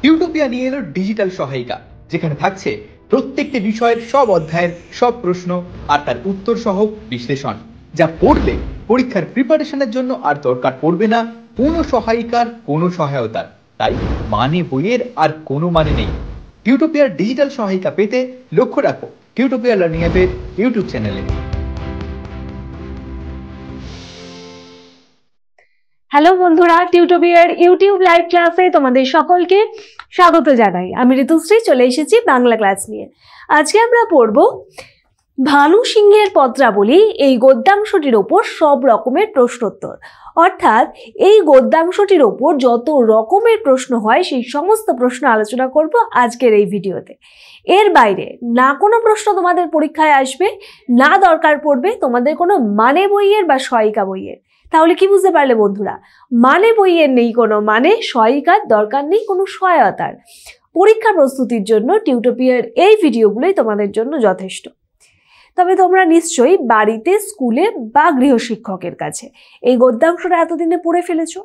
টিউটোপিয়া নিয়ে এলো ডিজিটাল সহায়িকা, যেখানে থাকছে প্রত্যেকটি বিষয়ের সব অধ্যায়ের সব প্রশ্ন আর তার উত্তর সহ বিশ্লেষণ, যা পড়লে পরীক্ষার প্রিপারেশনের জন্য আর দরকার পড়বে না কোনো সহায়িকার, কোনো সহায়তার। তাই মানে বইয়ের আর কোনো মানে নেই। টিউটোপিয়ার ডিজিটাল সহায়িকা পেতে লক্ষ্য রাখো টিউটোপিয়া লার্নিং অ্যাপের ইউটিউব চ্যানেলে। হ্যালো বন্ধুরা, টিউটোপিয়ার ইউটিউব লাইভ ক্লাসে তোমাদের সকলকে স্বাগত জানাই। আমি ঋতুশ্রী চলে এসেছি বাংলা ক্লাস নিয়ে। আজকে আমরা পড়ব ভানু সিংহের পত্রাবলী, এই গদ্যাংশটির ওপর সব রকমের প্রশ্নোত্তর। অর্থাৎ এই গদ্যাংশটির ওপর যত রকমের প্রশ্ন হয় সেই সমস্ত প্রশ্ন আলোচনা করব আজকের এই ভিডিওতে। এর বাইরে না কোনো প্রশ্ন তোমাদের পরীক্ষায় আসবে, না দরকার পড়বে তোমাদের কোনো মানে বইয়ের বা সহায়িকা বইয়ের। তাহলে কি বুঝতে পারলে বন্ধুরা? মানে বইয়ের নেই কোনো মানে, সহায়িকার দরকার নেই কোনো সহায়তার। পরীক্ষা প্রস্তুতির জন্য টিউটোপিয়ার এই ভিডিওগুলোই তোমাদের জন্য যথেষ্ট। তবে তোমরা নিশ্চয়ই বাড়িতে, স্কুলে বা গৃহশিক্ষকের কাছে এই গদ্যাংশটা এতদিনে পড়ে ফেলেছো।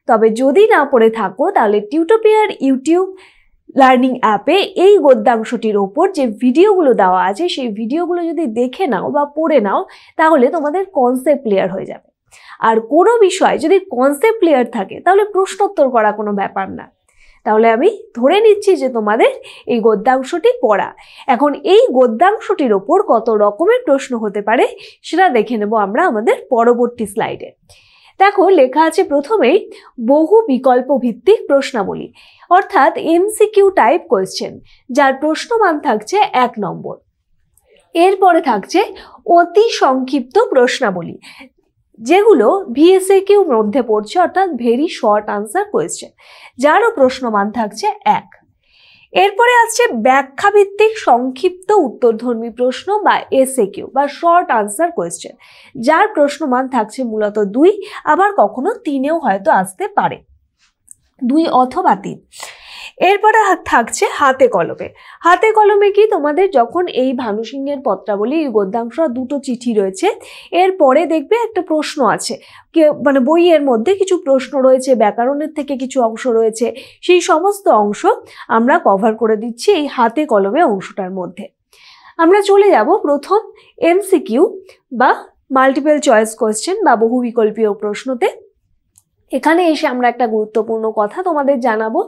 তবে যদি না পড়ে থাকো তাহলে টিউটোপিয়ার ইউটিউব লার্নিং অ্যাপে এই গদ্যাংশটির ওপর যে ভিডিওগুলো দেওয়া আছে সেই ভিডিওগুলো যদি দেখে নাও বা পড়ে নাও তাহলে তোমাদের কনসেপ্ট ক্লিয়ার হয়ে যাবে। আর কোনো বিষয় যদি কনসেপ্ট ক্লিয়ার থাকে তাহলে প্রশ্নোত্তর করা কোনো ব্যাপার না। তাহলে আমি ধরে নিচ্ছি যে তোমাদের এই গদ্যাংশটি পড়া। এখন এই গদ্যাংশটির ওপর কত রকমের প্রশ্ন হতে পারে সেটা দেখে নেব আমরা আমাদের পরবর্তী স্লাইডে। দেখো, লেখা আছে প্রথমেই বহু বিকল্প ভিত্তিক প্রশ্নাবলী, অর্থাৎ এমসিকিউ টাইপ কোয়েশ্চেন, যার প্রশ্নমান থাকছে 1 নম্বর। এরপরে থাকছে অতি সংক্ষিপ্ত প্রশ্নাবলী, যেগুলো ভিএসএকিউর মধ্যে পড়ছে, অর্থাৎ ভেরি শর্ট আনসার কোয়েশ্চেন, যারও প্রশ্নমান থাকছে 1। এরপরে আসছে ব্যাখ্যা ভিত্তিক সংক্ষিপ্ত উত্তরধর্মী প্রশ্ন বা এসএকিউ বা শর্ট আনসার কোয়েশ্চেন, যার প্রশ্নমান থাকছে মূলত 2, আবার কখনো 3-এও হয়তো আসতে পারে, 2 অথবা 3। এরপরে থাকছে হাতে কলমে। হাতে কলমে কি, তোমাদের যখন এই ভানু সিংহের পত্রাবলী এই গদ্যাংশ, 2টো চিঠি রয়েছে, এরপরে দেখবে একটা প্রশ্ন আছে, মানে বইয়ের মধ্যে কিছু প্রশ্ন রয়েছে, ব্যাকরণের থেকে কিছু অংশ রয়েছে, সেই সমস্ত অংশ আমরা কভার করে দিচ্ছি এই হাতে কলমে অংশটার মধ্যে। আমরা চলে যাব প্রথম এমসিকিউ বা মাল্টিপল চয়েস কোয়েশ্চেন বা বহু বিকল্পীয় প্রশ্নতে। এখানে এসে আমরা একটা গুরুত্বপূর্ণ কথা তোমাদের জানাবো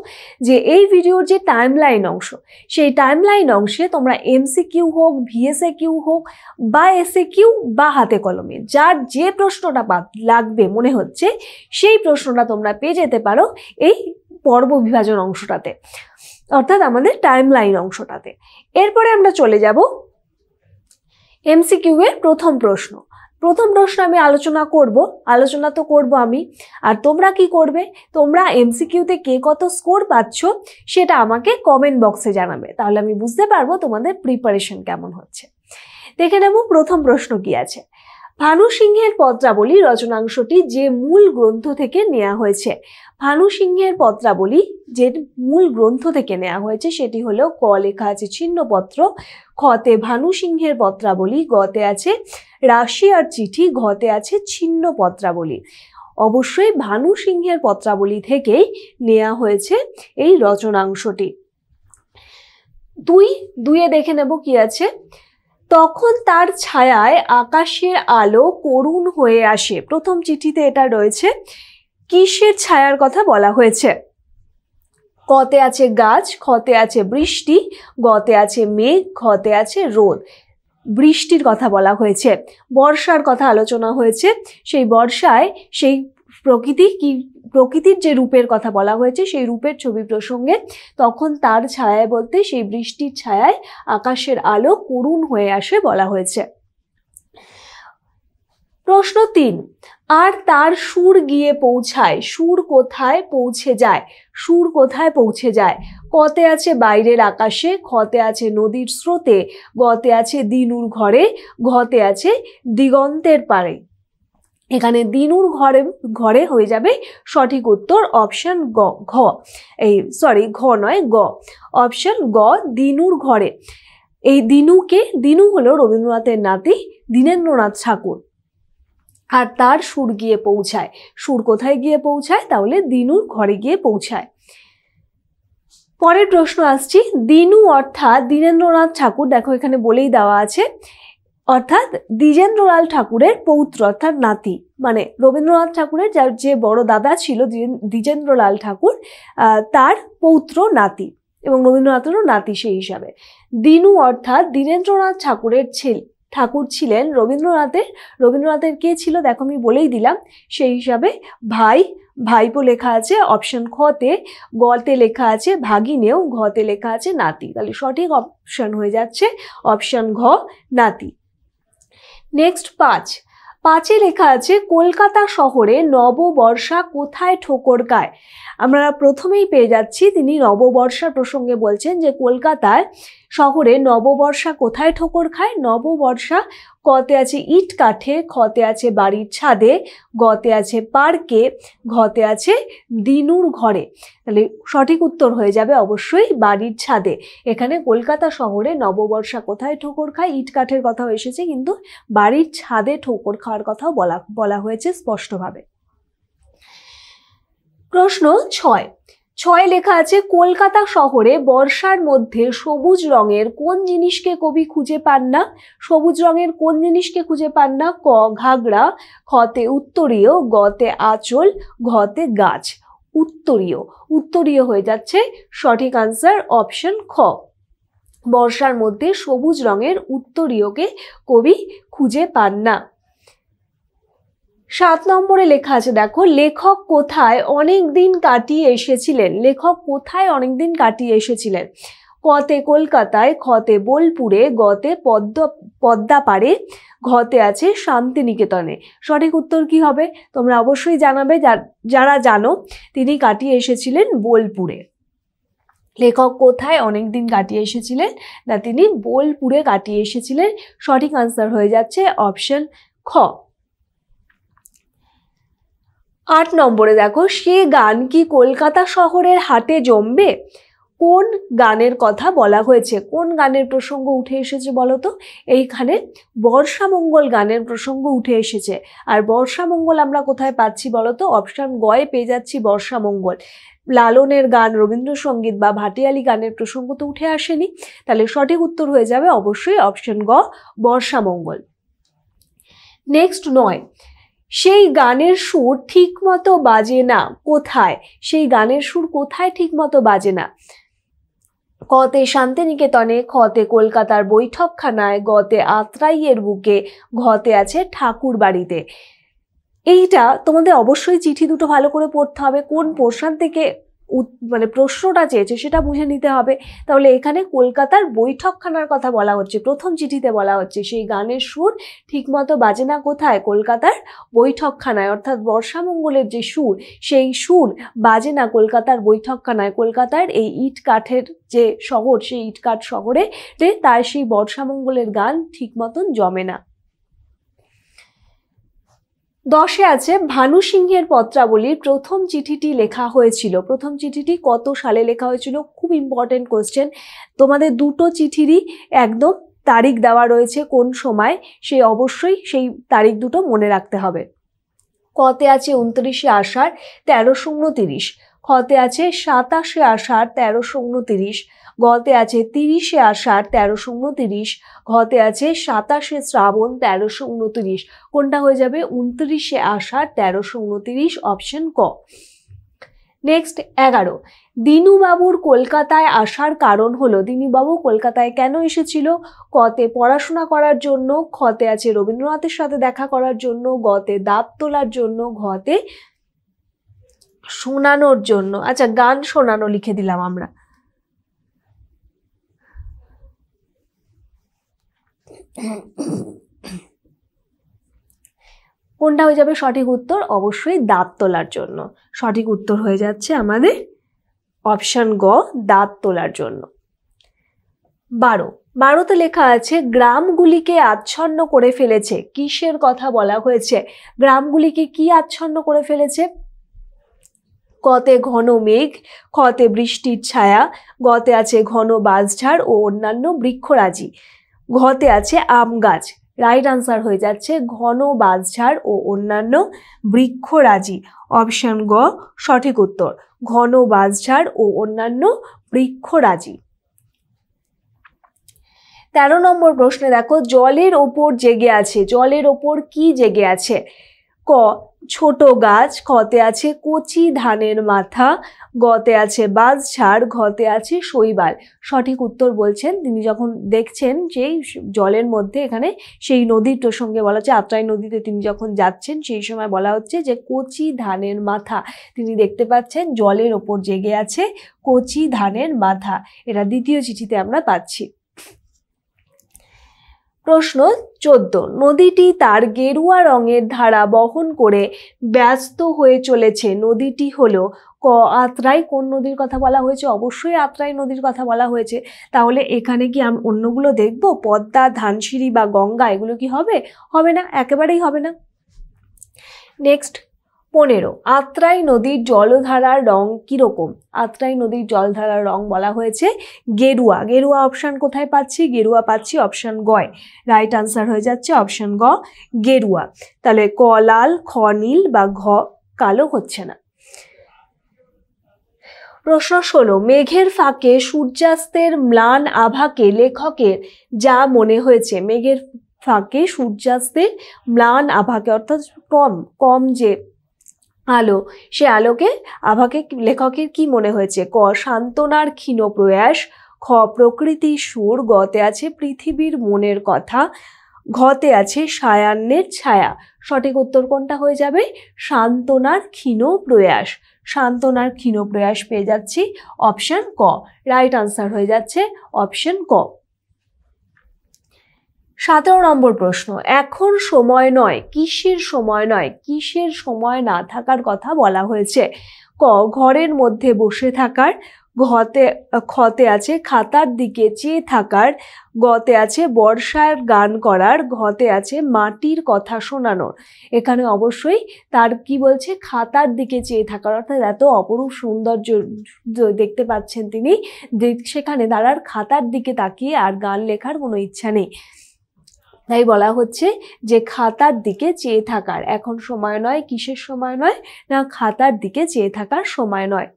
যে এই ভিডিওর যে টাইমলাইন অংশ, সেই টাইমলাইন অংশে তোমরা এমসিকিউ হোক, ভিএসএকিউ হোক বা এসএকিউ বা হাতে কলমে, যার যে প্রশ্নটা লাগবে মনে হচ্ছে সেই প্রশ্নটা তোমরা পেয়ে যেতে পারো এই পর্ব বিভাজন অংশটাতে, অর্থাৎ আমাদের টাইমলাইন অংশটাতে। এরপরে আমরা চলে যাব এমসিকিউ এর প্রথম প্রশ্ন। প্রথম প্রশ্ন আমি আলোচনা তো করব আমি, আর তোমরা কি করবে, তোমরা এমসিকিউতে কে কত স্কোর পাচ্ছ সেটা আমাকে কমেন্ট বক্সে জানাবে, তাহলে আমি বুঝতে পারবো তোমাদের প্রিপারেশন কেমন হচ্ছে। দেখে নেব প্রথম প্রশ্ন কি আছে। ভানু সিংহের পত্রাবলী রচনাংশটি যে মূল গ্রন্থ থেকে নেওয়া হয়েছে। ভানু সিংহের পত্রাবলী যে মূল গ্রন্থ থেকে নেওয়া হয়েছে সেটি হলো, ক লেখা আছে ছিন্নপত্র, খতে ভানু সিংহের পত্রাবলী, গতে আছে রাশিয়ার চিঠি, ঘতে আছে ছিন্ন পত্রাবলী। অবশ্যই ভানু সিংহের পত্রাবলী থেকেই নেওয়া হয়েছে এই রচনাংশটি। 2 দেখে নেব কি আছে। তখন তার ছায়ায় আকাশের আলো করুণ হয়ে আসে। প্রথম চিঠিতে এটা রয়েছে, কিসের ছায়ার কথা বলা হয়েছে? কতে আছে গাছ, খতে আছে বৃষ্টি, গতে আছে মেঘ, ঘতে আছে রোদ। বৃষ্টির কথা বলা হয়েছে, বর্ষার কথা আলোচনা হয়েছে, সেই বর্ষায় সেই প্রকৃতির যে রূপের কথা বলা হয়েছে সেই রূপের ছবি প্রসঙ্গে তখন তার ছায়ায় বলতে সেই বৃষ্টির ছায়ায় আকাশের আলো করুণ হয়ে আসে বলা হয়েছে। প্রশ্ন 3, আর তার সুর গিয়ে পৌঁছায়। সুর কোথায় পৌঁছে যায়? সুর কোথায় পৌঁছে যায়? কতে আছে বাইরের আকাশে, খতে আছে নদীর স্রোতে, গতে আছে দিনুর ঘরে, ঘতে আছে দিগন্তের পারে। এখানে দিনুর ঘরে হয়ে যাবে সঠিক উত্তর, অপশন ঘ নয় গ, অপশন গ, দিনুর ঘরে। এই দিনু হলো রবীন্দ্রনাথের নাতি দীনেন্দ্রনাথ ঠাকুর। আর তার সুর গিয়ে পৌঁছায়, সুর কোথায় গিয়ে পৌঁছায়? তাহলে দিনুর ঘরে গিয়ে পৌঁছায়। পরের প্রশ্ন আসছি, দিনু অর্থাৎ দীনেন্দ্রনাথ ঠাকুর, দেখো এখানে বলেই দেওয়া আছে, অর্থাৎ দ্বিজেন্দ্রলাল ঠাকুরের পৌত্র অর্থাৎ নাতি, মানে রবীন্দ্রনাথ ঠাকুরের যার যে বড় দাদা ছিল দ্বিজেন্দ্রলাল ঠাকুর, তার পৌত্র নাতি, এবং রবীন্দ্রনাথেরও নাতি সেই হিসাবে। দিনু অর্থাৎ দীনেন্দ্রনাথ ঠাকুর ছিলেন রবীন্দ্রনাথের কে ছিল দেখো আমি বলেই দিলাম, সেই হিসাবে ভাইপো লেখা আছে অপশন খতে, গতে লেখা আছে ভাগিনেও, ঘতে লেখা আছে নাতি, তাহলে সঠিক অপশন হয়ে যাচ্ছে অপশন ঘ নাতি। নেক্সট 5 লেখা আছে কলকাতা শহরে নববর্ষা কোথায় ঠোকর খায়। আমরা প্রথমেই পেয়ে যাচ্ছি তিনি নববর্ষা প্রসঙ্গে বলছেন যে কলকাতায় শহরে নববর্ষা কোথায় ঠোকর খায়। নববর্ষা কতে আছে ইট কাঠে, খতে আছে বাড়ির ছাদে, গতে আছে পার্কে, ঘতে আছে দিনুর ঘরে। তাহলে সঠিক উত্তর হয়ে যাবে অবশ্যই বাড়ির ছাদে। এখানে কলকাতা শহরে নববর্ষা কোথায় ঠোকর খায়, ইট কাঠের কথাও এসেছে, কিন্তু বাড়ির ছাদে ঠোকর খাওয়ার কথাও বলা হয়েছে স্পষ্টভাবে। প্রশ্ন 6 লেখা আছে কলকাতা শহরে বর্ষার মধ্যে সবুজ রঙের কোন জিনিসকে কবি খুঁজে পান না। সবুজ রঙের কোন জিনিসকে খুঁজে পান না। ক ঘাগড়া, খতে উত্তরীয়, গতে আঁচল, ঘতে গাছ। উত্তরীয় হয়ে যাচ্ছে সঠিক আনসার অপশন খ। বর্ষার মধ্যে সবুজ রঙের উত্তরীয়কে কবি খুঁজে পান না। 7 নম্বরে লেখা আছে দেখো লেখক কোথায় অনেক দিন কাটিয়ে এসেছিলেন। লেখক কোথায় অনেক দিন কাটিয়ে এসেছিলেন। কতে কলকাতায়, খতে বোলপুরে, গতে পদ্মাপাড়ে, ঘতে আছে শান্তিনিকেতনে। সঠিক উত্তর কি হবে তোমরা অবশ্যই জানাবে, যারা জানো। তিনি কাটিয়ে এসেছিলেন বোলপুরে। লেখক কোথায় অনেক দিন কাটিয়ে এসেছিলেন না, তিনি বোলপুরে কাটিয়ে এসেছিলেন। সঠিক আনসার হয়ে যাচ্ছে অপশন খ। 8 নম্বরে দেখো সে গান কি কলকাতা শহরের হাটে জমবে। কোন গানের কথা বলা হয়েছে, কোন গানের প্রসঙ্গ উঠে এসেছে বলতো। এইখানে বর্ষামঙ্গল গানের প্রসঙ্গ উঠে এসেছে। আর বর্ষামঙ্গল আমরা কোথায় পাচ্ছি বলতো, অপশন গয়ে পেয়ে যাচ্ছি বর্ষামঙ্গল। লালনের গান, রবীন্দ্রসঙ্গীত বা ভাটিয়ালি গানের প্রসঙ্গ তো উঠে আসেনি। তাহলে সঠিক উত্তর হয়ে যাবে অবশ্যই অপশন গ বর্ষামঙ্গল। নেক্সট 9 সেই গানের সুর ঠিক মতো বাজে না কোথায়। সেই গানের সুর কোথায় ঠিক মতো বাজে না। কতে শান্তিনিকেতনে, খতে কলকাতার বৈঠকখানায়, গতে আত্রাইয়ের বুকে, ঘতে আছে ঠাকুর বাড়িতে। এইটা তোমাদের অবশ্যই চিঠি দুটো ভালো করে পড়তে হবে, কোন পোর্শন থেকে মানে প্রশ্নটা চেয়েছে সেটা বুঝে নিতে হবে। তাহলে এখানে কলকাতার বৈঠকখানার কথা বলা হচ্ছে, প্রথম চিঠিতে বলা হচ্ছে সেই গানের সুর ঠিকমতো বাজে না কোথায়, কলকাতার বৈঠকখানায়। অর্থাৎ বর্ষামঙ্গলের যে সুর, সেই সুর বাজে না কলকাতার বৈঠকখানায়। কলকাতার এই ইট কাঠের যে শহর, সেই ইট কাঠ শহরে তার সেই বর্ষামঙ্গলের গান ঠিক মতন জমে না। 10 আছে ভানু সিংহের পত্রাবলীর প্রথম চিঠিটি লেখা হয়েছিল। প্রথম চিঠিটি কত সালে লেখা হয়েছিল, খুব ইম্পর্টেন্ট কোশ্চেন। তোমাদের দুটো চিঠিরই একদম তারিখ দেওয়া রয়েছে, কোন সময়, সেই অবশ্যই সেই তারিখ দুটো মনে রাখতে হবে। কতে আছে 29শে আষাঢ় 1329, খতে আছে 27শে আষাঢ় 1329, গতে আছে 30শে আষাঢ় 1329, ঘতে আছে 27শে শ্রাবণ 1329। কোনটা হয়ে যাবে 29শে আষাঢ় 1329 অপশন ক। নেক্সট 11 দিনুবাবুর কলকাতায় আসার কারণ হলো। দিনুবাবু কলকাতায় কেন এসেছিল। কতে পড়াশোনা করার জন্য, খতে আছে রবীন্দ্রনাথের সাথে দেখা করার জন্য, গতে দাঁত তোলার জন্য, ঘতে শোনানোর জন্য। আচ্ছা গান শোনানো লিখে দিলাম আমরা। কোনটা হয়ে যাবে সঠিক উত্তর, অবশ্যই দাঁত তোলার জন্য। সঠিক উত্তর হয়ে যাচ্ছে আমাদের অপশন গ দাঁত তোলার জন্য। 12তে লেখা আছে গ্রামগুলিকে আচ্ছন্ন করে ফেলেছে। কিসের কথা বলা হয়েছে, গ্রামগুলিকে কি আচ্ছন্ন করে ফেলেছে। কতে ঘন মেঘ, খতে বৃষ্টির ছায়া, গতে আছে ঘন বাঁশঝাড় ও অন্যান্য বৃক্ষরাজি, ঘতে আছে আম গাছ। রাইট আনসার হয়ে যাচ্ছে ঘন বাঁশঝাড় ও অন্যান্য বৃক্ষরাজি। অপশন গ সঠিক উত্তর। ঘন বাঁশঝাড় ও অন্যান্য বৃক্ষরাজি। 13 নম্বর প্রশ্নে দেখো, জলের ওপর জেগে আছে, জলের ওপর কি জেগে আছে? ক ছোট গাছ, খতে আছে কচি ধানের মাথা, গতে আছে বাঁশঝাড়, ঘতে আছে শৈবাল। সঠিক উত্তর বলছেন তিনি যখন দেখছেন যে জলের মধ্যে এখানে সেই নদীর প্রসঙ্গে বলা হচ্ছে, আত্রাই নদীতে তিনি যখন যাচ্ছেন সেই সময় বলা হচ্ছে যে কচি ধানের মাথা, তিনি দেখতে পাচ্ছেন জলের ওপর জেগে আছে কচি ধানের মাথা। এটা দ্বিতীয় চিঠিতে আমরা পাচ্ছি। প্রশ্ন 14, নদীটি তার গেরুয়া রঙের ধারা বহন করে ব্যস্ত হয়ে চলেছে, নদীটি হলো ক আত্রাই। কোন নদীর কথা বলা হয়েছে? অবশ্যই আত্রাই নদীর কথা বলা হয়েছে। তাহলে এখানে কি আমরা অন্যগুলো দেখব? পদ্মা, ধানসিঁড়ি বা গঙ্গা, এগুলো কি হবে? হবে না, একেবারেই হবে না। নেক্সট 15, আত্রাই নদীর জলধারার রং কিরকম? আত্রাই নদীর জলধারার রং বলা হয়েছে গেরুয়া। গেরুয়া অপশন কোথায় পাচ্ছি? গেরুয়া পাচ্ছি অপশন গয়। রাইট আনসার হয়ে যাচ্ছে অপশন গ, গেরুয়া। তাহলে ক লাল, খ নীল বা ঘ কালো হচ্ছে না। প্রশ্ন 16, মেঘের ফাঁকে সূর্যাস্তের ম্লান আভাকে লেখকের যা মনে হয়েছে। মেঘের ফাঁকে সূর্যাস্তের ম্লান আভাকে, অর্থাৎ কম যে আলো, সে আলোকে আভাকে লেখকের কি মনে হয়েছে? ক সান্ত্বনার ক্ষীণ প্রয়াস, খ প্রকৃতির সুর, গতে আছে পৃথিবীর মনের কথা, ঘতে আছে সায়ান্নের ছায়া। সঠিক উত্তর কোনটা হয়ে যাবে? সান্ত্বনার ক্ষীণ প্রয়াস। সান্ত্বনার ক্ষীণ প্রয়াস পেয়ে যাচ্ছি অপশন ক। রাইট আনসার হয়ে যাচ্ছে অপশন ক। 17 নম্বর প্রশ্ন, এখন সময় নয়, কিসের সময় নয়? কিসের সময় না থাকার কথা বলা হয়েছে? ক ঘরের মধ্যে বসে থাকার, খতে আছে খাতার দিকে চেয়ে থাকার, গতে আছে বর্ষার গান করার, ঘতে আছে মাটির কথা শোনানোর। এখানে অবশ্যই তার কি বলছে? খাতার দিকে চেয়ে থাকার, অর্থাৎ এত অপরূপ সৌন্দর্য দেখতে পাচ্ছেন তিনি, সেখানে তার আর খাতার দিকে তাকিয়ে আর গান লেখার কোনো ইচ্ছা নেই। তাই বলা হচ্ছে যে খাতার দিকে চেয়ে থাকার। এখন সময় নয়, কিসের সময় নয়? না খাতার দিকে চেয়ে থাকার সময় নয়।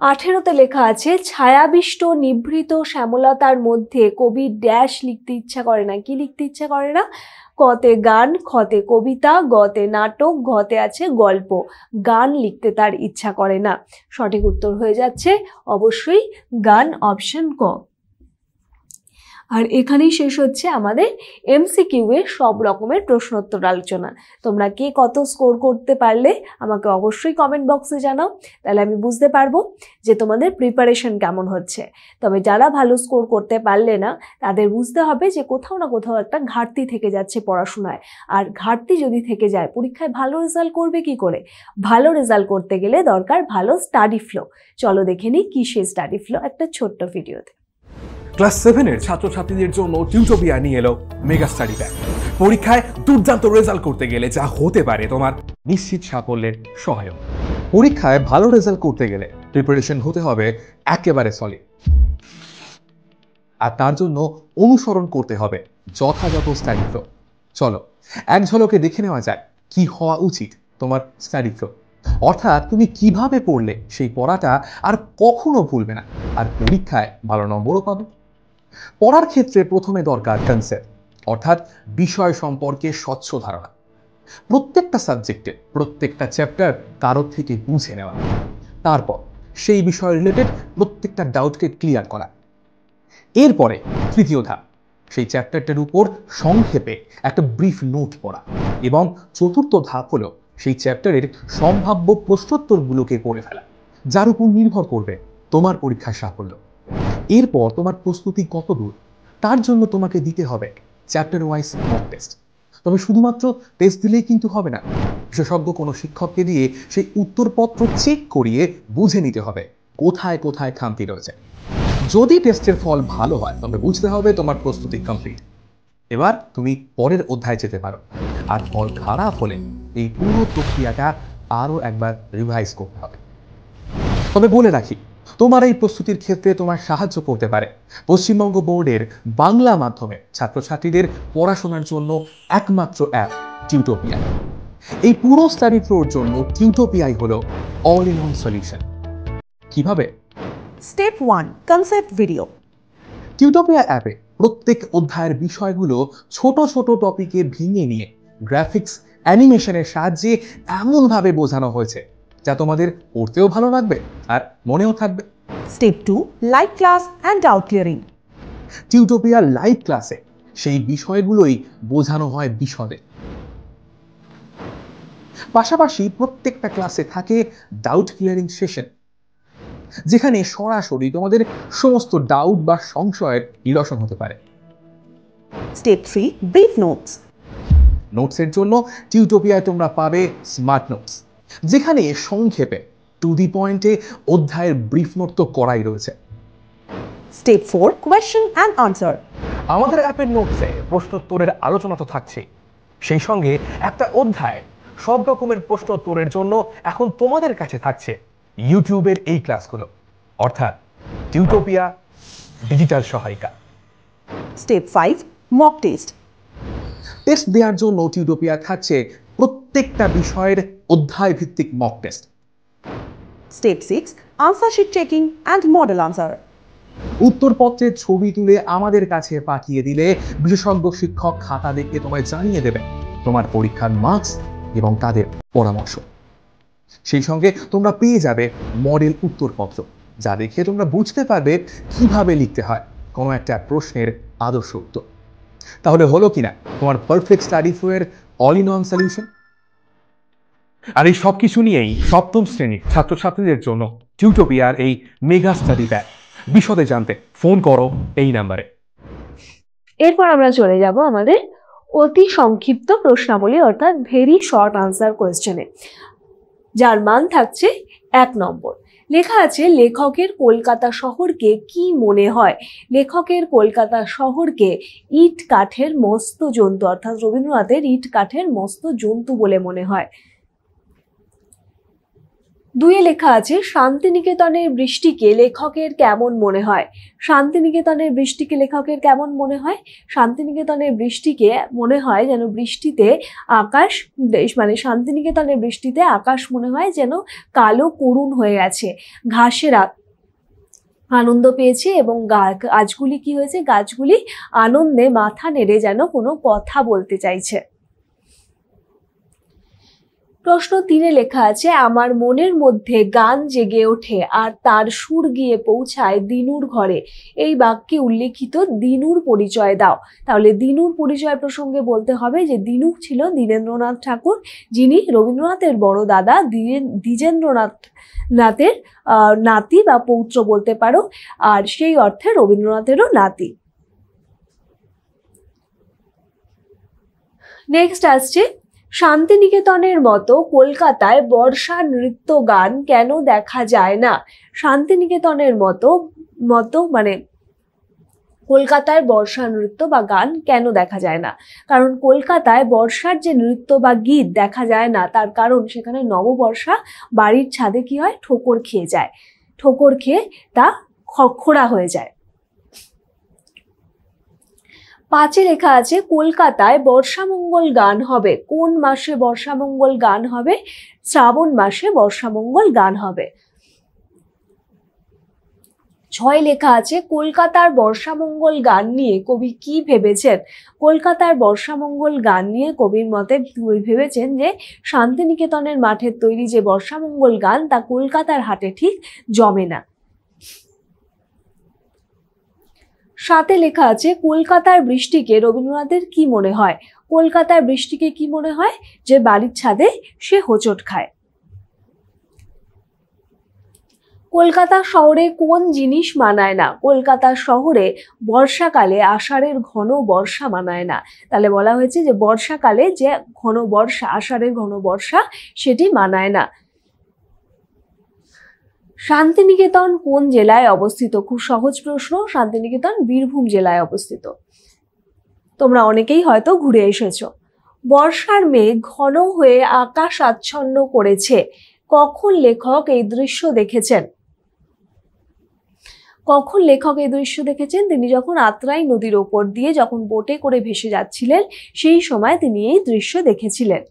18তে লেখা আছে, ছায়াবিষ্ট নিভৃত শ্যামলতার মধ্যে কবি ড্যাশ লিখতে ইচ্ছা করে না। কি লিখতে ইচ্ছা করে না? কতে গান, খতে কবিতা, গতে নাটক, ঘতে আছে গল্প। গান লিখতে তার ইচ্ছা করে না। সঠিক উত্তর হয়ে যাচ্ছে অবশ্যই গান, অপশন ক। আর এখানেই শেষ হচ্ছে আমাদের এমসিকিউ এর সব রকমের প্রশ্নোত্তর আলোচনা। তোমরা কে কত স্কোর করতে পারলে আমাকে অবশ্যই কমেন্ট বক্সে জানাও, তাহলে আমি বুঝতে পারবো যে তোমাদের প্রিপারেশন কেমন হচ্ছে। তবে যারা ভালো স্কোর করতে পারলে না, তাদের বুঝতে হবে যে কোথাও না কোথাও একটা ঘাটতি থেকে যাচ্ছে পড়াশোনায়। আর ঘাটতি যদি থেকে যায়, পরীক্ষায় ভালো রেজাল্ট করবে কি করে? ভালো রেজাল্ট করতে গেলে দরকার ভালো স্টাডি ফ্লো। চলো দেখে নিই কি সেই স্টাডি ফ্লো একটা ছোট্ট ভিডিওতে। ক্লাস 7-এর ছাত্রছাত্রীদের জন্য টিউটোপিয়া নিয়ে এলো মেগা স্টাডি প্যাক। পরীক্ষায় দুর্দান্ত রেজাল্ট করতে গেলে যা হতে পারে তোমার নিশ্চিত সাফল্যের সহায়ক। পরীক্ষায় ভালো রেজাল্ট করতে গেলে প্রিপারেশন হতে হবে একেবারে সলিড, আর তার জন্য অনুসরণ করতে হবে যথাযথ স্টাডি ফ্লো। চলো এক ঝলকে দেখে নেওয়া যায় কি হওয়া উচিত তোমার স্টাডি ফ্লো, অর্থাৎ তুমি কিভাবে পড়লে সেই পড়াটা আর কখনো ভুলবে না, আর পরীক্ষায় ভালো নম্বরও পাবে। পড়ার ক্ষেত্রে প্রথমে দরকার কনসেপ্ট, অর্থাৎ বিষয় সম্পর্কে স্বচ্ছ ধারণা। প্রত্যেকটা সাবজেক্টে প্রত্যেকটা চ্যাপ্টার কারোর থেকে বুঝে নেওয়া, তারপর সেই বিষয় রিলেটেড প্রত্যেকটা ডাউটকে ক্লিয়ার করা। এরপরে তৃতীয় ধাপ, সেই চ্যাপ্টারটার উপর সংক্ষেপে একটা ব্রিফ নোট পড়া, এবং চতুর্থ ধাপ হলো সেই চ্যাপ্টারের সম্ভাব্য প্রশ্নোত্তরগুলোকে করে ফেলা, যার উপর নির্ভর করবে তোমার পরীক্ষার সাফল্য। এরপর তোমার প্রস্তুতি কত দূর, তার জন্য তোমাকে দিতে হবে চ্যাপ্টার ওয়াইজ মক টেস্ট। তবে শুধুমাত্র টেস্ট দিলেই কিন্তু হবে না, বিশেষজ্ঞ কোনো শিক্ষককে দিয়ে সেই উত্তরপত্র চেক করিয়ে বুঝে নিতে হবে কোথায় কোথায় খামতি রয়েছে। যদি টেস্টের ফল ভালো হয় তবে বুঝতে হবে তোমার প্রস্তুতি কমপ্লিট। এবার তুমি পরের অধ্যায়ে যেতে পারো। আর ফল খারাপ হলে এই পুরো প্রক্রিয়াটা আরও একবার রিভাইজ করতে হবে। তবে বলে রাখি, তোমার এই প্রস্তুতির ক্ষেত্রে তোমার সাহায্য করতে পারে পশ্চিমবঙ্গ বোর্ডের বাংলা মাধ্যমে ছাত্রছাত্রীদের পড়াশোনার জন্য একমাত্র অ্যাপ টিউটোপিয়া। এই পুরো স্টাডি ফ্লোর জন্য টিউটোপিয়াই হলো অল ইন ওয়ান সলিউশন। কিভাবে? Step 1. Concept video. টিউটোপিয়া অ্যাপে প্রত্যেক অধ্যায়ের বিষয়গুলো ছোট ছোট টপিকে ভেঙে নিয়ে গ্রাফিক্স অ্যানিমেশনের সাহায্যে এমনভাবে বোঝানো হয়েছে যা তোমাদের পড়তেও ভালো লাগবে আর মনেও থাকবে। Step 2. Live class and doubt clearing. টিউটোপিয়ার লাইভ ক্লাসে সেই বিষয়গুলোই বোঝানো হয় বিশদে। পাশাপাশি প্রত্যেকটা ক্লাসে থাকে ডাউট ক্লিয়ারিং সেশন, যেখানে সরাসরি তোমাদের সমস্ত ডাউট বা সংশয়ের নিরসন হতে পারে। Step 3. Brief notes. নোটসের জন্য টিউটোপিয়ায় তোমরা পাবে স্মার্ট নোটস, যেখানে সংক্ষেপে টু দি পয়েন্টে অধ্যায়ের ব্রিফ নোট তো করাই রয়েছে। Step 4. Question and answer. আমাদের অ্যাপের নোটসে প্রশ্নোত্তরের আলোচনা তো থাকছে, সেই সঙ্গে একটা অধ্যায় সব রকমের প্রশ্নোত্তরের জন্য এখন তোমাদের কাছে থাকছে ইউটিউবের এই ক্লাসগুলো, অর্থাৎ টিউটোপিয়া ডিজিটাল সহায়িকা। Step 5. Mock test. টেস্ট দেওয়ার জন্য টিউটোপিয়া থাকছে প্রত্যেকটা বিষয়ের অধ্যায় ভিত্তিক mock test. Step 6. Answer sheet checking and model answer. উত্তরপত্রের ছবি তুলে আমাদের কাছে পাঠিয়ে দিলে বিশেষজ্ঞ শিক্ষক খাতা দেখে তোমায় জানিয়ে দেবে তোমার পরীক্ষার মার্কস এবং তাদের পরামর্শ। সেই সঙ্গে তোমরা পেয়ে যাবে মডেল উত্তরপত্র, যা দেখে তোমরা বুঝতে পারবে কিভাবে লিখতে হয় কোনো একটা প্রশ্নের আদর্শ উত্তর। তাহলে হলো কিনা তোমার পারফেক্ট স্টাডি ফ্লোয়ের অল ইন ওয়ান সলিউশন। আর এই সব কিছু নিয়েই সপ্তম শ্রেণীর ছাত্রছাত্রীদের জন্য টিউটোপিয়ার এই মেগা স্টাডি প্যাক। বিশদে জানতে ফোন করো এই নাম্বারে। এরপর আমরা চলে যাব আমাদের অতি সংক্ষিপ্ত প্রশ্নাবলী অর্থাৎ ভেরি শর্ট আনসার কোয়েশ্চেনে, যার মান থাকছে 1 নম্বর। লেখা আছে লেখকের কলকাতা শহরকে কি মনে হয়? লেখকের কলকাতা শহরকে ইট কাঠের মস্ত জন্তু অর্থাৎ রবীন্দ্রনাথের ইট কাঠের মস্ত জন্তু বলে মনে হয়। 2 লেখা আছে শান্তিনিকেতনের বৃষ্টিকে লেখকের কেমন মনে হয়? শান্তিনিকেতনের বৃষ্টিকে লেখকের কেমন মনে হয়? শান্তিনিকেতনের বৃষ্টিকে মনে হয় যেন বৃষ্টিতে আকাশ মানে শান্তিনিকেতনের বৃষ্টিতে আকাশ মনে হয় যেন কালো করুণ হয়ে গেছে, ঘাসেরা আনন্দ পেয়েছে এবং গাছগুলি কি হয়েছে? গাছগুলি আনন্দে মাথা নেড়ে যেন কোনো কথা বলতে চাইছে। প্রশ্ন 3 লেখা আছে আমার মনের মধ্যে গান জেগে ওঠে আর তার সুর গিয়ে পৌঁছায় দিনুর ঘরে। এই বাক্যে উল্লেখিত দিনুর পরিচয় দাও। তাহলে দিনুর পরিচয় প্রসঙ্গে বলতে হবে যে দিনু ছিল দীনেন্দ্রনাথ ঠাকুর, যিনি রবীন্দ্রনাথের বড় দাদা দ্বিজেন্দ্রনাথের নাতি বা পৌত্র বলতে পারো, আর সেই অর্থে রবীন্দ্রনাথেরও নাতি। নেক্সট আসছে শান্তিনিকেতনের মতো কলকাতায় বর্ষা নৃত্য গান কেন দেখা যায় না? শান্তিনিকেতনের মতো মানে কলকাতায় বর্ষা নৃত্য বা গান কেন দেখা যায় না? কারণ কলকাতায় বর্ষার যে নৃত্য বা গীত দেখা যায় না, তার কারণ সেখানে নববর্ষা বাড়ির ছাদে কি হয়? ঠোকর খেয়ে যায়, ঠোকর খেয়ে তা খড়খড়া হয়ে যায়। 5 লেখা আছে কলকাতায় বর্ষামঙ্গল গান হবে। কোন মাসে বর্ষামঙ্গল গান হবে? শ্রাবণ মাসে বর্ষামঙ্গল গান হবে। 6 লেখা আছে কলকাতার বর্ষামঙ্গল গান নিয়ে কবি কি ভেবেছেন? কলকাতার বর্ষামঙ্গল গান নিয়ে কবির মতে ভেবেছেন যে শান্তিনিকেতনের মাঠের তৈরি যে বর্ষামঙ্গল গান তা কলকাতার হাটে ঠিক জমে না। 7 লেখা আছে কলকাতার বৃষ্টিকে রবীন্দ্রনাথের কি মনে হয়? কলকাতার বৃষ্টিকে কি মনে হয়? যে বাড়ির ছাদে সে হোঁচট খায়। কলকাতা শহরে কোন জিনিস মানায় না? কলকাতা শহরে বর্ষাকালে আষাঢ়ের ঘন বর্ষা মানায় না। তাহলে বলা হয়েছে যে বর্ষাকালে যে ঘন বর্ষা, আষাঢ়ের ঘন বর্ষা, সেটি মানায় না। শান্তিনিকেতন কোন জেলায় অবস্থিত? খুব সহজ প্রশ্ন। শান্তিনিকেতন বীরভূম জেলায় অবস্থিত। তোমরা অনেকেই হয়তো ঘুরে এসেছো। বর্ষার মেঘ ঘন হয়ে আকাশ আচ্ছন্ন করেছে। কখন লেখক এই দৃশ্য দেখেছেন? কখন লেখক এই দৃশ্য দেখেছেন? তিনি যখন আত্রাই নদীর ওপর দিয়ে যখন বোটে করে ভেসে যাচ্ছিলেন, সেই সময় তিনি এই দৃশ্য দেখেছিলেন।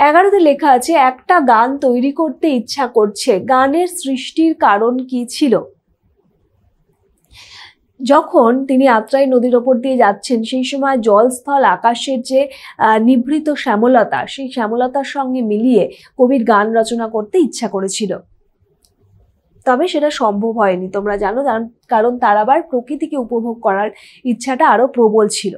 11তে লেখা আছে একটা গান তৈরি করতে ইচ্ছা করছে, গানের সৃষ্টির কারণ কি ছিল? যখন তিনি আত্রাই নদীর ওপর দিয়ে যাচ্ছেন সেই সময় জলস্থল আকাশের যে নিভৃত শ্যামলতা, সেই শ্যামলতার সঙ্গে মিলিয়ে কবির গান রচনা করতে ইচ্ছা করেছিল, তবে সেটা সম্ভব হয়নি, তোমরা জানো, কারণ তার আবার প্রকৃতিকে উপভোগ করার ইচ্ছাটা আরো প্রবল ছিল।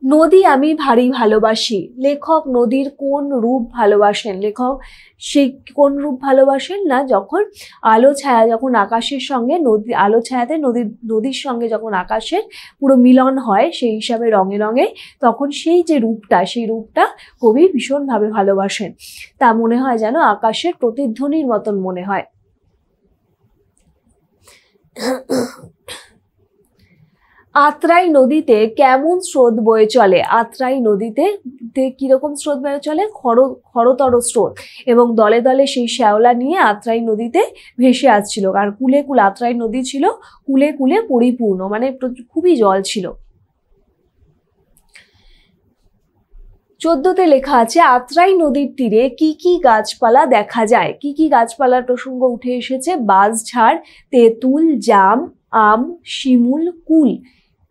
নদী আমি ভারী ভালোবাসি, লেখক নদীর কোন রূপ ভালোবাসেন? লেখক সেই কোন রূপ ভালোবাসেন না, যখন আলো ছায়া, যখন আকাশের সঙ্গে নদী, আলো ছায়াতে নদীর সঙ্গে যখন আকাশের পুরো মিলন হয় সেই হিসাবে রঙে রঙে, তখন সেই যে রূপটা, সেই রূপটা কবি ভীষণভাবে ভালোবাসেন। তা মনে হয় যেন আকাশের প্রতিধ্বনির মতন মনে হয়। আত্রাই নদীতে কেমন স্রোত বয়ে চলে? আত্রাই নদীতে কিরকম স্রোত বয়ে চলে? খরতর স্রোত, এবং দলে দলে সেই শ্যাওলা নিয়ে আত্রাই নদীতে ভেসে আসছিল। আর কুলে কুলে, আত্রাই নদী ছিল কুলে কুলে পরিপূর্ণ, মানে খুবই জল ছিল। 14তে লেখা আছে আত্রাই নদীর তীরে কি কি গাছপালা দেখা যায়? কি কি গাছপালার প্রসঙ্গ উঠে এসেছে? বাঁশঝাড়, তেঁতুল, জাম, আম, শিমুল, কুল,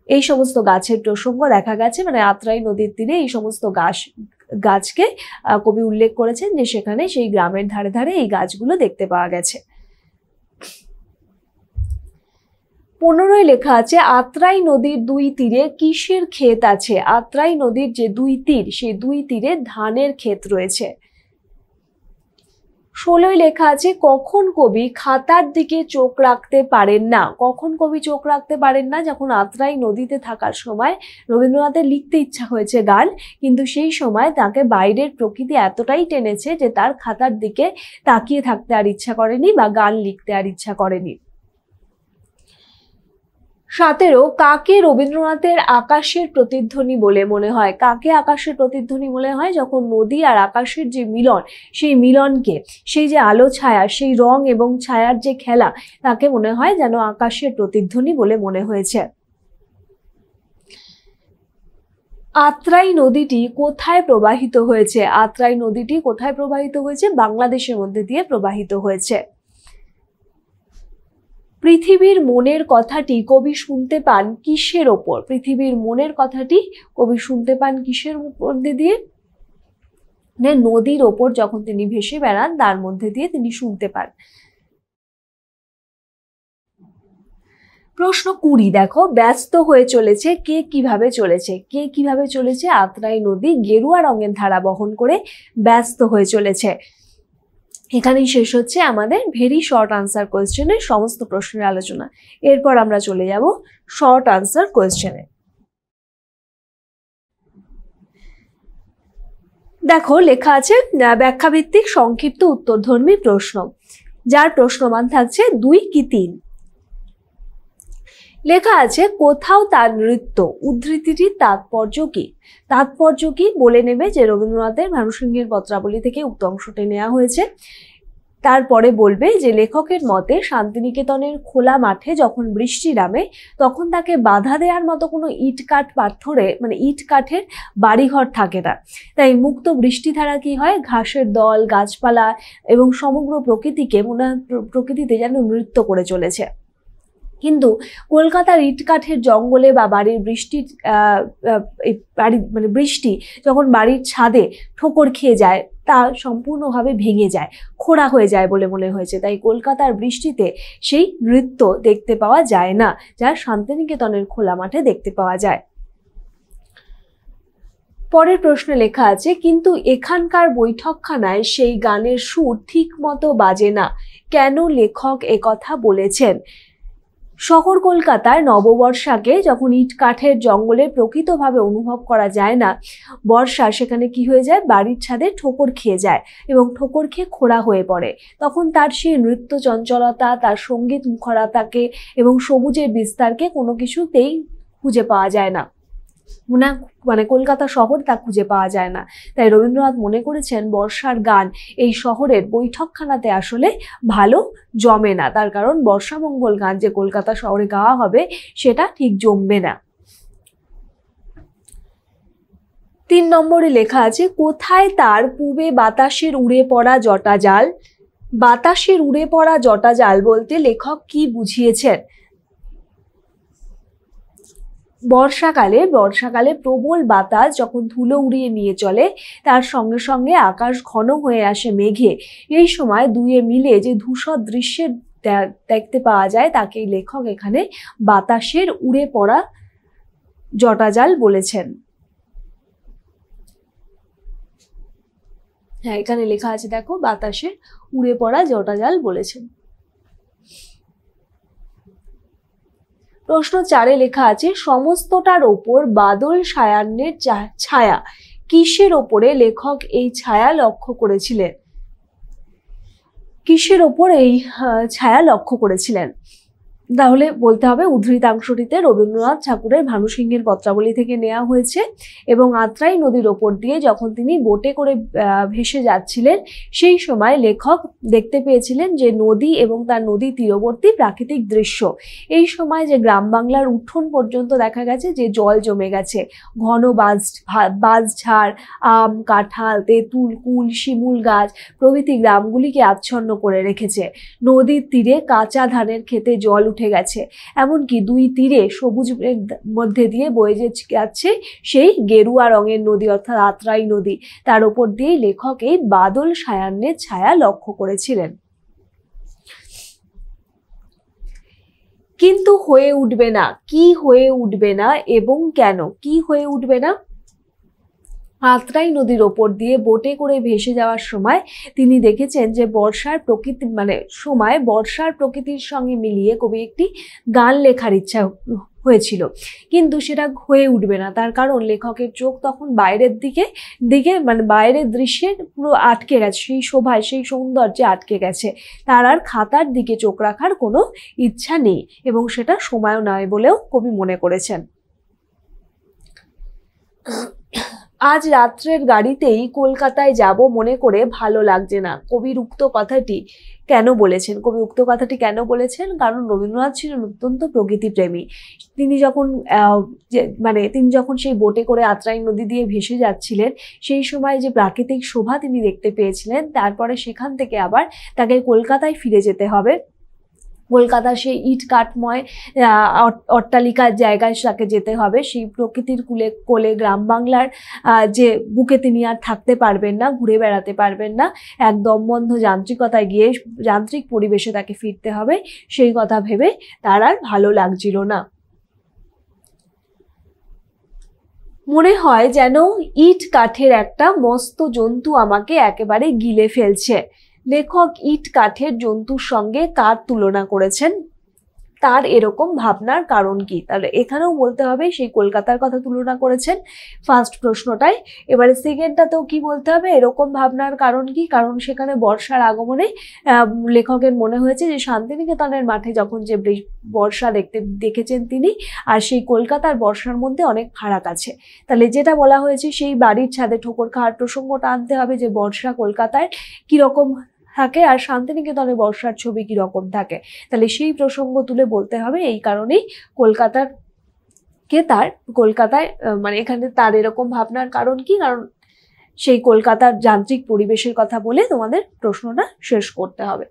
এই সমস্ত গাছের প্রসঙ্গ দেখা গেছে। মানে আত্রাই নদীর তীরে এই সমস্ত গাছকে কবি উল্লেখ করেছেন যে সেখানে সেই গ্রামের ধারে ধারে এই গাছগুলো দেখতে পাওয়া গেছে। 15 লেখা আছে আত্রাই নদীর দুই তীরে কিসের ক্ষেত আছে? আত্রাই নদীর যে দুই তীর, সেই দুই তীরে ধানের ক্ষেত রয়েছে। 16 লেখা আছে কখন কবি খাতার দিকে চোখ রাখতে পারেন না? কখন কবি চোখ রাখতে পারেন না? যখন আত্রাই নদীতে থাকার সময় রবীন্দ্রনাথের লিখতে ইচ্ছা হয়েছে গান, কিন্তু সেই সময় তাকে বাইরের প্রকৃতি এতটাই টেনেছে যে তার খাতার দিকে তাকিয়ে থাকতে আর ইচ্ছা করেনি বা গান লিখতে আর ইচ্ছা করেনি। 17 কাকে রবীন্দ্রনাথের আকাশের প্রতিধ্বনি বলে মনে হয়? কাকে আকাশের প্রতিধ্বনি মনে হয়? যখন নদী আর আকাশের যে মিলন, সেই মিলনকে, সেই যে আলো ছায়া, সেই রং এবং ছায়ার যে খেলা, তাকে মনে হয় যেন আকাশের প্রতিধ্বনি বলে মনে হয়েছে। আত্রাই নদীটি কোথায় প্রবাহিত হয়েছে? আত্রাই নদীটি কোথায় প্রবাহিত হয়েছে? বাংলাদেশের মধ্যে দিয়ে প্রবাহিত হয়েছে। পৃথিবীর মনের কথাটি কবি শুনতে পান কিসের ওপর? পৃথিবীর মনের কথাটি কবি শুনতে পান কিসের মধ্যে দিয়ে? নদীর ওপর যখন তিনি ভেসে বেড়ান তার মধ্যে দিয়ে তিনি শুনতে পান। প্রশ্ন 20 দেখো, ব্যস্ত হয়ে চলেছে, কে কিভাবে চলেছে? কে কিভাবে চলেছে? আত্রাই নদী গেরুয়া রঙের ধারা বহন করে ব্যস্ত হয়ে চলেছে। এখানেই শেষ হচ্ছে আমাদের ভেরি শর্ট আনসার কোয়েশ্চেনের সমস্ত প্রশ্নের আলোচনা। এরপর আমরা চলে যাব শর্ট আনসার কোয়েশ্চেনে। দেখো লেখা আছে ব্যাখ্যাভিত্তিক সংক্ষিপ্ত উত্তরধর্মী প্রশ্ন, যার প্রশ্নমান থাকছে 2 কি 3। লেখা আছে কোথাও তার নৃত্য, উদ্ধৃতিটির তাৎপর্য কি? তাৎপর্য কি বলে নেবে যে রবীন্দ্রনাথের ভানুসিংহের পত্রাবলী থেকে উক্ত অংশটি নেওয়া হয়েছে। তারপরে বলবে যে লেখকের মতে শান্তিনিকেতনের খোলা মাঠে যখন বৃষ্টি নামে তখন তাকে বাধা দেওয়ার মতো কোনো ইটকাঠ পাথরে, মানে ইট কাঠের বাড়িঘর থাকে না, তাই মুক্ত বৃষ্টিধারা কি হয়, ঘাসের দল, গাছপালা এবং সমগ্র প্রকৃতিকে প্রকৃতিতে যেন নৃত্য করে চলেছে। কিন্তু কলকাতার ইটকাঠের জঙ্গলে বা বাড়ির বৃষ্টি যখন বাড়ির ছাদে ঠোকর খেয়ে যায়, তা সম্পূর্ণভাবে ভেঙে যায়, খোঁড়া হয়ে যায় বলে মনে হয়েছে। তাই কলকাতার বৃষ্টিতে সেই নৃত্য দেখতে পাওয়া যায় না, যা শান্তিনিকেতনের খোলা মাঠে দেখতে পাওয়া যায়। পরের প্রশ্নে লেখা আছে কিন্তু এখানকার বৈঠকখানায় সেই গানের সুর ঠিক মতো বাজে না, কেন লেখক একথা বলেছেন? শহর কলকাতায় নববর্ষাকে যখন ইট কাঠের জঙ্গলে প্রকৃতভাবে অনুভব করা যায় না, বর্ষা সেখানে কি হয়ে যায়, বাড়ির ছাদে ঠোকর খেয়ে যায় এবং ঠোকর খেয়ে খোঁড়া হয়ে পড়ে। তখন তার সেই নৃত্য চঞ্চলতা, তার সঙ্গীত মুখরতাকে এবং সবুজের বিস্তারকে কোনো কিছুতেই খুঁজে পাওয়া যায় না, মানে কলকাতা শহর তা খুঁজে পাওয়া যায় না। তাই রবীন্দ্রনাথ মনে করেছেন বর্ষার গান এই শহরের বৈঠকখানাতে আসলে ভালো জমে না, তার কারণ বর্ষামঙ্গল গান যে কলকাতা শহরে গাওয়া হবে সেটা ঠিক জমবে না। 3 নম্বরে লেখা আছে, কোথায় তার পূবে বাতাসের উড়ে পড়া জটাজাল। বাতাসের উড়ে পড়া জটাজাল বলতে লেখক কি বুঝিয়েছেন? বর্ষাকালে প্রবল বাতাস যখন ধুলো উড়িয়ে নিয়ে চলে, তার সঙ্গে সঙ্গে আকাশ ঘন হয়ে আসে মেঘে। এই সময় দুয়ে মিলে যে ধূসর দৃশ্যের দেখতে পাওয়া যায় তাকেই লেখক এখানে বাতাসের উড়ে পড়া জটাজাল বলেছেন। হ্যাঁ, এখানে লেখা আছে দেখো, বাতাসের উড়ে পড়া জটাজাল বলেছেন। প্রশ্ন 4-এ লেখা আছে, সমস্তটার ওপর বাদল সায়ান্নের ছায়া। কিসের ওপরে লেখক এই ছায়া লক্ষ্য করেছিলেন? কিসের ওপর এই ছায়া লক্ষ্য করেছিলেন? তাহলে বলতে হবে উদ্ধৃতাংশটিতে রবীন্দ্রনাথ ঠাকুরের ভানুসিংহের পত্রাবলী থেকে নেওয়া হয়েছে এবং আত্রাই নদীর ওপর দিয়ে যখন তিনি বোটে করে ভেসে যাচ্ছিলেন সেই সময় লেখক দেখতে পেয়েছিলেন যে নদী এবং তার নদী তীরবর্তী প্রাকৃতিক দৃশ্য। এই সময় যে গ্রাম বাংলার উঠোন পর্যন্ত দেখা গেছে যে জল জমে গেছে, ঘন বাঁশঝাড়, আম, কাঁঠাল, তেঁতুল, কুল, শিমুল গাছ প্রভৃতি গ্রামগুলিকে আচ্ছন্ন করে রেখেছে। নদীর তীরে কাঁচা ধানের ক্ষেতে জল উঠে গেছে, এমনকি দুই তীরে সবুজের মধ্যে দিয়ে বয়ে যাচ্ছে সেই গেরুয়া রঙের নদী অর্থাৎ আত্রাই নদী। তার উপর দিয়ে লেখক এই বাদল সায়ান্নের ছায়া লক্ষ্য করেছিলেন। কিন্তু হয়ে উঠবে না, কি হয়ে উঠবে না এবং কেন? কি হয়ে উঠবে না? আত্রাই নদীর ওপর দিয়ে বোটে করে ভেসে যাওয়ার সময় তিনি দেখেছেন যে বর্ষার প্রকৃতির সঙ্গে মিলিয়ে কবি একটি গান লেখার ইচ্ছা হয়েছিল, কিন্তু সেটা হয়ে উঠবে না। তার কারণ লেখকের চোখ তখন বাইরের দিকে মানে বাইরের দৃশ্যের পুরো আটকে গেছে, সেই শোভায় সেই সৌন্দর্যে আটকে গেছে। তার আর খাতার দিকে চোখ রাখার কোনো ইচ্ছা নেই এবং সেটা সময়ও নয় বলেও কবি মনে করেছেন। আজ রাত্রের গাড়িতেই কলকাতায় যাব মনে করে ভালো লাগছে না। কবির উক্ত কথাটি কেন বলেছেন? কবি উক্ত কথাটি কেন বলেছেন? কারণ রবীন্দ্রনাথ ছিলেন অত্যন্ত প্রকৃতিপ্রেমী। তিনি যখন সেই বোটে করে আত্রাই নদী দিয়ে ভেসে যাচ্ছিলেন সেই সময় যে প্রাকৃতিক শোভা তিনি দেখতে পেয়েছিলেন, তারপরে সেখান থেকে আবার তাকে কলকাতায় ফিরে যেতে হবে। কলকাতার সেই ইট কাঠময় অট্টালিকার জায়গায় তাকে যেতে হবে। সেই প্রকৃতির কোলে গ্রাম বাংলার যে বুকে তিনি আর থাকতে পারবেন না, ঘুরে বেড়াতে পারবেন না, এক দমবন্ধ যান্ত্রিকতায় গিয়ে যান্ত্রিক পরিবেশে তাকে ফিরতে হবে। সেই কথা ভেবে তার আর ভালো লাগছিল না। মনে হয় যেন ইট কাঠের একটা মস্ত জন্তু আমাকে একেবারে গিলে ফেলছে। লেখক ইট কাঠের জন্তুর সঙ্গে কার তুলনা করেছেন? তার এরকম ভাবনার কারণ কি? তাহলে এখানেও বলতে হবে সেই কলকাতার কথা তুলনা করেছেন ফার্স্ট প্রশ্নটায়। এবারে সেকেন্ডটাতেও কি বলতে হবে? এরকম ভাবনার কারণ কি? কারণ সেখানে বর্ষার আগমনে লেখকের মনে হয়েছে যে শান্তিনিকেতনের মাঠে যখন যে বর্ষা দেখেছেন তিনি আর সেই কলকাতার বর্ষার মধ্যে অনেক ফারাক আছে। তাহলে যেটা বলা হয়েছে সেই বাড়ির ছাদে ঠোকর খাওয়ার প্রসঙ্গটা আনতে হবে যে বর্ষা কলকাতায় কিরকম থাকে আর শান্তিনিকেতনে বর্ষার ছবি কিরকম থাকে। তাহলে সেই প্রসঙ্গ তুলে বলতে হবে এই কারণেই কলকাতায় মানে এখানে তার এরকম ভাবনার কারণ কি? কারণ সেই কলকাতার যান্ত্রিক পরিবেশের কথা বলে তোমাদের প্রশ্নটা শেষ করতে হবে।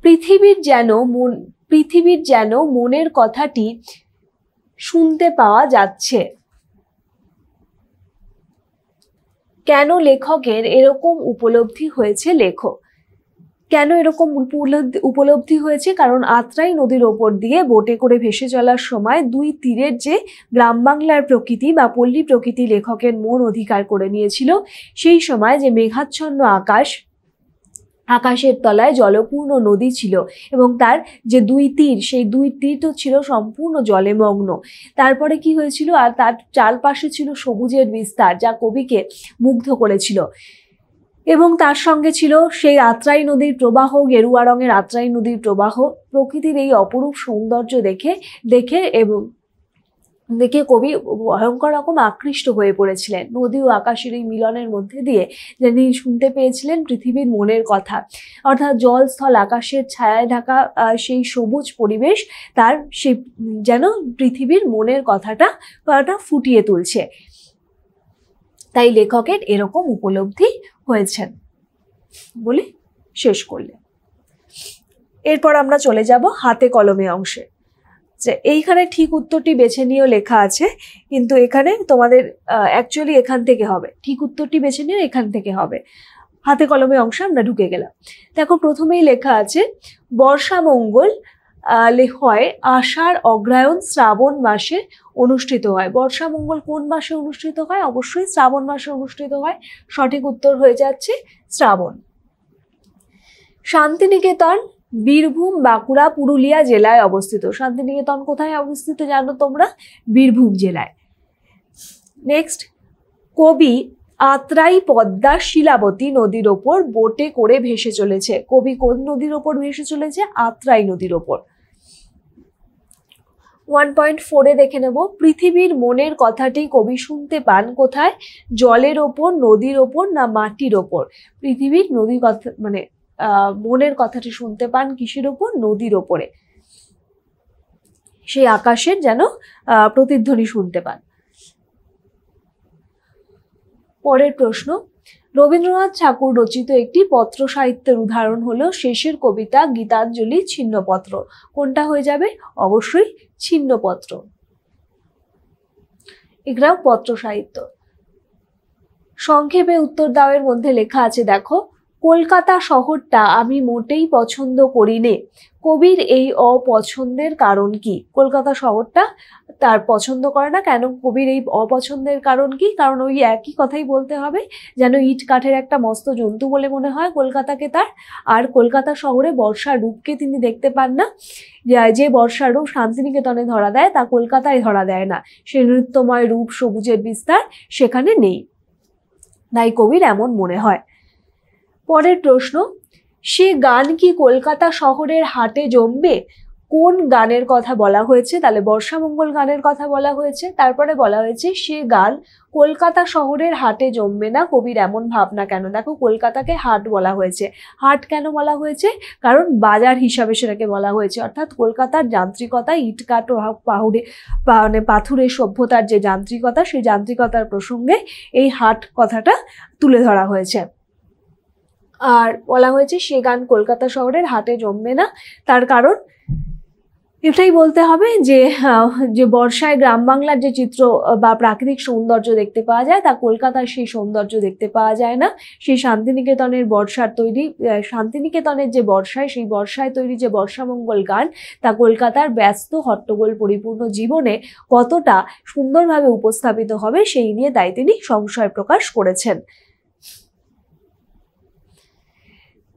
পৃথিবীর যেন মনের কথাটি শুনতে পাওয়া যাচ্ছে। কেন লেখকের এরকম উপলব্ধি হয়েছে? কেন এরকম উপলব্ধি হয়েছে? কারণ আত্রাই নদীর ওপর দিয়ে বোটে করে ভেসে চলার সময় দুই তীরের যে গ্রাম বাংলার প্রকৃতি বা পল্লী প্রকৃতি লেখকের মন অধিকার করে নিয়েছিল, সেই সময় যে মেঘাচ্ছন্ন আকাশের তলায় জলপূর্ণ নদী ছিল এবং তার যে দুই তীর, সেই দুই তীর তো ছিল সম্পূর্ণ জলে মগ্ন। তারপরে কি হয়েছিল? আর তার চারপাশে ছিল সবুজের বিস্তার যা কবিকে মুগ্ধ করেছিল এবং তার সঙ্গে ছিল সেই আত্রাই নদীর প্রবাহ, গেরুয়া রঙের আত্রাই নদীর প্রবাহ। প্রকৃতির এই অপরূপ সৌন্দর্য দেখে এবং দেখে কবি ভয়ঙ্কর রকম আকৃষ্ট হয়ে পড়েছিলেন। নদী ও আকাশের এই মিলনের মধ্যে দিয়ে যিনি শুনতে পেয়েছিলেন পৃথিবীর মনের কথা, অর্থাৎ জল স্থল আকাশের ছায়ায় ঢাকা সেই সবুজ পরিবেশ তার সেই যেন পৃথিবীর মনের কথাটা ফুটিয়ে তুলছে। তাই লেখকের এরকম উপলব্ধি হয়েছেন বলে শেষ করলে। এরপর আমরা চলে যাব হাতে কলমে অংশে। যে এইখানে ঠিক উত্তরটি বেছে নিয়েও লেখা আছে, কিন্তু এখানে তোমাদের অ্যাকচুয়ালি এখান থেকে হবে, ঠিক উত্তরটি বেছে নিয়েও এখান থেকে হবে। হাতে কলমে অংশে আমরা ঢুকে গেলাম। দেখো প্রথমেই লেখা আছে বর্ষা মঙ্গল হয় আষাঢ় অগ্রহায়ণ শ্রাবণ মাসে অনুষ্ঠিত হয়। বর্ষা মঙ্গল কোন মাসে অনুষ্ঠিত হয়? অবশ্যই শ্রাবণ মাসে অনুষ্ঠিত হয়। সঠিক উত্তর হয়ে যাচ্ছে শ্রাবণ। শান্তিনিকেতন বীরভূম, বাঁকুড়া, পুরুলিয়া জেলায় অবস্থিত। শান্তিনিকেতন কোথায় অবস্থিত জানো তোমরা? বীরভূম জেলায়। নেক্সট, কবি আত্রাই পদ্মা শিলাবতী নদীর ওপর বোটে করে ভেসে চলেছে। কবি কোন নদীর ওপর ভেসে চলেছে? আত্রাই নদীর ওপর। 1.4 দেখে নেব, পৃথিবীর মনের কথাটি কবি শুনতে পান কোথায়? জলের ওপর, নদীর ওপর না মাটির ওপর? পৃথিবীর নদীর কথা মানে মনের কথাটি শুনতে পান কিসের ওপর? নদীর ওপরে। সেই আকাশের যেন প্রতিধ্বনি শুনতে পান। পরের প্রশ্ন, রবীন্দ্রনাথ ঠাকুর রচিত একটি পত্র সাহিত্যের উদাহরণ হলো শেষের কবিতা গীতাঞ্জলি ছিন্নপত্র। কোনটা হয়ে যাবে? অবশ্যই ছিন্নপত্র। এগুলো পত্র সাহিত্য। সংক্ষেপে উত্তর দাওয়ের মধ্যে লেখা আছে দেখো, কলকাতা শহরটা আমি মোটেই পছন্দ করি নে। কবির এই অপছন্দের কারণ কি? কলকাতা শহরটা তার পছন্দ করে না কেন? কবির এই অপছন্দের কারণ কি? কারণ ওই একই কথাই বলতে হবে, যেন ইট কাঠের একটা মস্ত জন্তু বলে মনে হয় কলকাতাকে তার। আর কলকাতা শহরে বর্ষার রূপকে তিনি দেখতে পান না। যে বর্ষার রূপ শান্তিনিকেতনে ধরা দেয় তা কলকাতায় ধরা দেয় না। সে নৃত্যময় রূপ, সবুজের বিস্তার সেখানে নেই, তাই কবির এমন মনে হয়। পরের প্রশ্ন, সে গান কি কলকাতা শহরের হাটে জমবে? কোন গানের কথা বলা হয়েছে? তাহলে বর্ষামঙ্গল গানের কথা বলা হয়েছে। তারপরে বলা হয়েছে সে গান কলকাতা শহরের হাটে জমবে না, কবির এমন ভাবনা কেন? দেখো কলকাতাকে হাট বলা হয়েছে। হাট কেন বলা হয়েছে? কারণ বাজার হিসাবে সেটাকে বলা হয়েছে। অর্থাৎ কলকাতার যান্ত্রিকতা, ইটকাঠ ও পাথুরের সভ্যতার যে যান্ত্রিকতা, সেই যান্ত্রিকতার প্রসঙ্গে এই হাট কথাটা তুলে ধরা হয়েছে। আর বলা হয়েছে সে গান কলকাতা শহরের হাটে জমবে না, তার কারণ এটাই বলতে হবে যে বর্ষায় গ্রাম বাংলার যে চিত্র বা প্রাকৃতিক সৌন্দর্য দেখতে পাওয়া যায় তা কলকাতার সেই সৌন্দর্য দেখতে পাওয়া যায় না। সেই শান্তিনিকেতনের বর্ষার তৈরি, শান্তিনিকেতনের যে বর্ষায়, সেই বর্ষায় তৈরি যে বর্ষামঙ্গল গান তা কলকাতার ব্যস্ত হট্টগোল পরিপূর্ণ জীবনে কতটা সুন্দরভাবে উপস্থাপিত হবে সেই নিয়ে তাই তিনি সংশয় প্রকাশ করেছেন।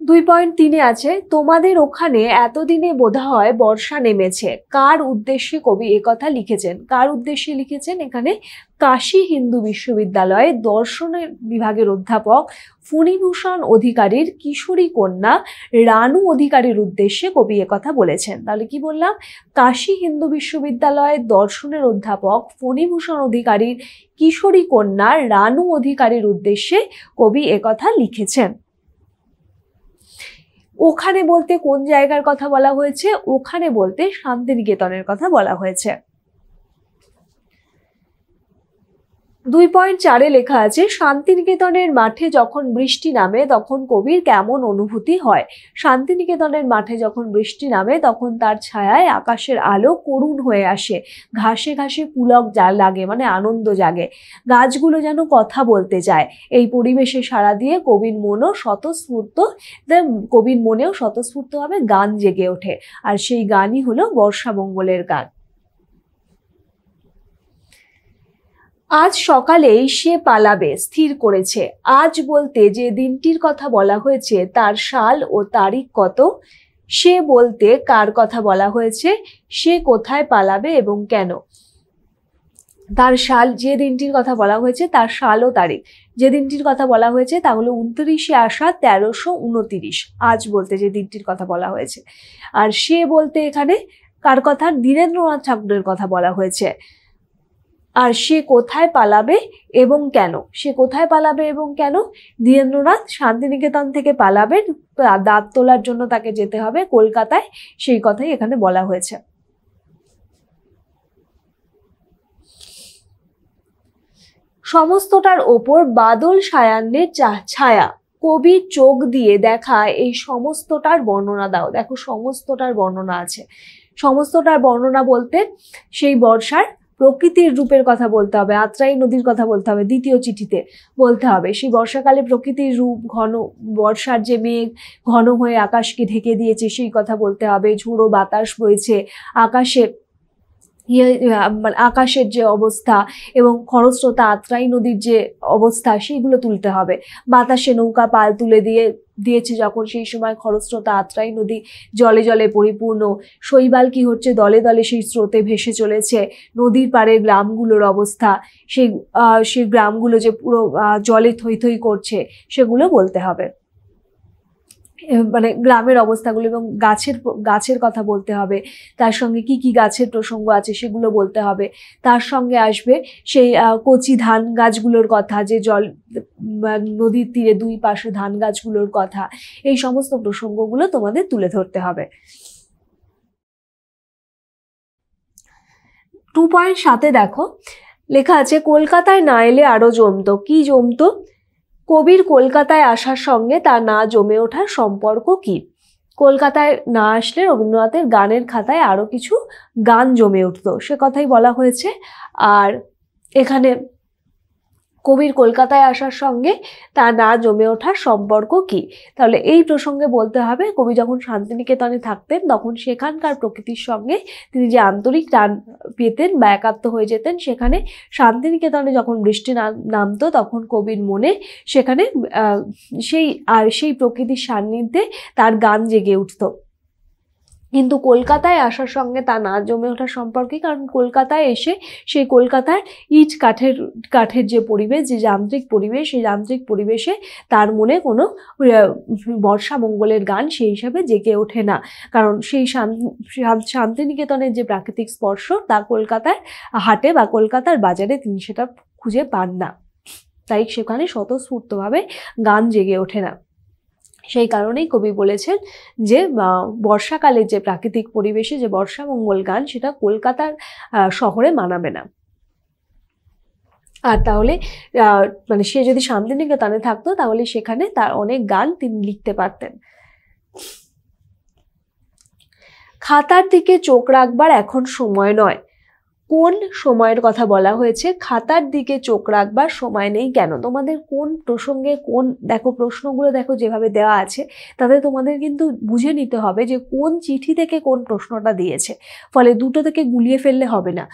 2.3 আছে, তোমাদের ওখানে এতদিনে বোধহয় বর্ষা নেমেছে। কার উদ্দেশ্যে কবি একথা লিখেছেন? কার উদ্দেশ্যে লিখেছেন? এখানে কাশী হিন্দু বিশ্ববিদ্যালয়ে দর্শনের বিভাগের অধ্যাপক ফণীভূষণ অধিকারীর কিশোরী কন্যা রানু অধিকারীর উদ্দেশ্যে কবি একথা বলেছেন। তাহলে কি বললাম? কাশী হিন্দু বিশ্ববিদ্যালয়ের দর্শনের অধ্যাপক ফণীভূষণ অধিকারীর কিশোরী কন্যা রানু অধিকারীর উদ্দেশ্যে কবি একথা লিখেছেন। ওখানে বলতে কোন জায়গার কথা বলা হয়েছে? ওখানে বলতে শান্তিনিকেতনের কথা বলা হয়েছে। 2.4 লেখা আছে, শান্তিনিকেতনের মাঠে যখন বৃষ্টি নামে তখন কবির কেমন অনুভূতি হয়? শান্তিনিকেতনের মাঠে যখন বৃষ্টি নামে তখন তার ছায়ায় আকাশের আলো করুণ হয়ে আসে, ঘাসে ঘাসে পুলক লাগে, মানে আনন্দ জাগে, গাছগুলো যেন কথা বলতে চায়। এই পরিবেশে সাড়া দিয়ে কবির মনেও স্বতঃস্ফূর্তভাবে গান জেগে ওঠে, আর সেই গানই হলো বর্ষামঙ্গলের গান। আজ সকালেই সে পালাবে স্থির করেছে। আজ বলতে যে দিনটির কথা বলা হয়েছে তার সাল ও তারিখ কত? সে বলতে কার কথা বলা হয়েছে? সে কোথায় পালাবে এবং কেন? তার সাল, যে দিনটির কথা বলা হয়েছে তার সাল ও তারিখ। যে দিনটির কথা বলা হয়েছে তা হলো 29শে আষাঢ় 1329। আজ বলতে যে দিনটির কথা বলা হয়েছে। আর সে বলতে এখানে কার কথা? দীনেন্দ্রনাথ ঠাকুরের কথা বলা হয়েছে। আর সে কোথায় পালাবে এবং কেন? সে কোথায় পালাবে এবং কেন? ধীরেন্দ্রনাথ শান্তিনিকেতন থেকে পালাবেন, দাঁত তোলার জন্য তাকে যেতে হবে কলকাতায়, সেই কথাই এখানে বলা হয়েছে। সমস্তটার ওপর বাদল সায়ান্নের ছায়া, কবির চোখ দিয়ে দেখা এই সমস্তটার বর্ণনা দাও। দেখো সমস্তটার বর্ণনা আছে। সমস্তটার বর্ণনা বলতে সেই বর্ষার প্রকৃতির রূপের কথা বলতে হবে, আত্রাই নদীর কথা বলতে হবে, দ্বিতীয় চিঠিতে বলতে হবে। সেই বর্ষাকালে প্রকৃতির রূপ, ঘন বর্ষার যে মেঘ ঘন হয়ে আকাশকে ঢেকে দিয়েছে সেই কথা বলতে হবে, ঝোড়ো বাতাস বইছে, আকাশের যে অবস্থা এবং খরস্রোতা আত্রাই নদীর যে অবস্থা সেইগুলো তুলতে হবে। বাতাসে নৌকা পাল তুলে দিয়েছে যখন, সেই সময় খরস্রোতা আত্রাই নদী জলে জলে পরিপূর্ণ, শৈবাল কি হচ্ছে দলে দলে সেই স্রোতে ভেসে চলেছে। নদীর পাড়ের গ্রামগুলোর অবস্থা, সেই গ্রামগুলো যে পুরো জলে থই থই করছে সেগুলো বলতে হবে, মানে গ্রামের অবস্থাগুলো, এবং গাছের কথা বলতে হবে, তার সঙ্গে কি কি গাছের প্রসঙ্গ আছে সেগুলো বলতে হবে। তার সঙ্গে আসবে সেই কচি ধান গাছগুলোর কথা, যে জল নদীর তীরে দুই পাশে ধান গাছগুলোর কথা, এই সমস্ত প্রসঙ্গগুলো তোমাদের তুলে ধরতে হবে। 2.7 দেখো লেখা আছে, কলকাতায় না এলে আরো জমতো। কি জমতো? কবির কলকাতায় আসার সঙ্গে তার না জমে ওঠার সম্পর্ক কি? কলকাতায় না আসলে রবীন্দ্রনাথের গানের খাতায় আরো কিছু গান জমে উঠতো, সে কথাই বলা হয়েছে। আর এখানে কবির কলকাতায় আসার সঙ্গে তার না জমে ওঠার সম্পর্ক কি? তাহলে এই প্রসঙ্গে বলতে হবে, কবি যখন শান্তিনিকেতনে থাকতেন তখন সেখানকার প্রকৃতির সঙ্গে তিনি যে আন্তরিক টান পেতেন বা একাত্ম হয়ে যেতেন, সেখানে শান্তিনিকেতনে যখন বৃষ্টি নামতো তখন কবির মনে সেখানে সেই প্রকৃতির সান্নিধ্যে তার গান জেগে উঠতো। কিন্তু কলকাতায় আসার সঙ্গে তা না জমে ওঠার সম্পর্কে, কারণ কলকাতায় এসে সেই কলকাতার ইট কাঠের যে পরিবেশ, যে যান্ত্রিক পরিবেশ, সেই যান্ত্রিক পরিবেশে তার মনে কোনো বর্ষা মঙ্গলের গান সেই হিসাবে জেগে ওঠে না। কারণ সেই শান্তিনিকেতনের যে প্রাকৃতিক স্পর্শ তা কলকাতার হাটে বা কলকাতার বাজারে তিনি সেটা খুঁজে পান না, তাই সেখানে স্বতঃস্ফূর্তভাবে গান জেগে ওঠে না। সেই কারণেই কবি বলেছেন যে বর্ষাকালে যে প্রাকৃতিক পরিবেশে যে বর্ষামঙ্গল গান সেটা কলকাতার শহরে মানাবে না। আর তাহলে মানে সে যদি শান্তিনিকেতনে থাকতো তাহলে সেখানে তার অনেক গান তিনি লিখতে পারতেন। খাতার দিকে চোখ রাখবার এখন সময় নয়। কোন সময়ের কথা বলা হয়েছে? খাতার দিকে চোখ রাখবার সময় নেই কেন? তোমাদের কোন প্রসঙ্গে দেখো প্রশ্নগুলো দেখো যেভাবে দেওয়া আছে তাতে তোমাদের কিন্তু বুঝে নিতে হবে যে কোন চিঠি থেকে কোন প্রশ্নটা দিয়েছে, ফলে দুটো থেকে গুলিয়ে ফেললে হবে না।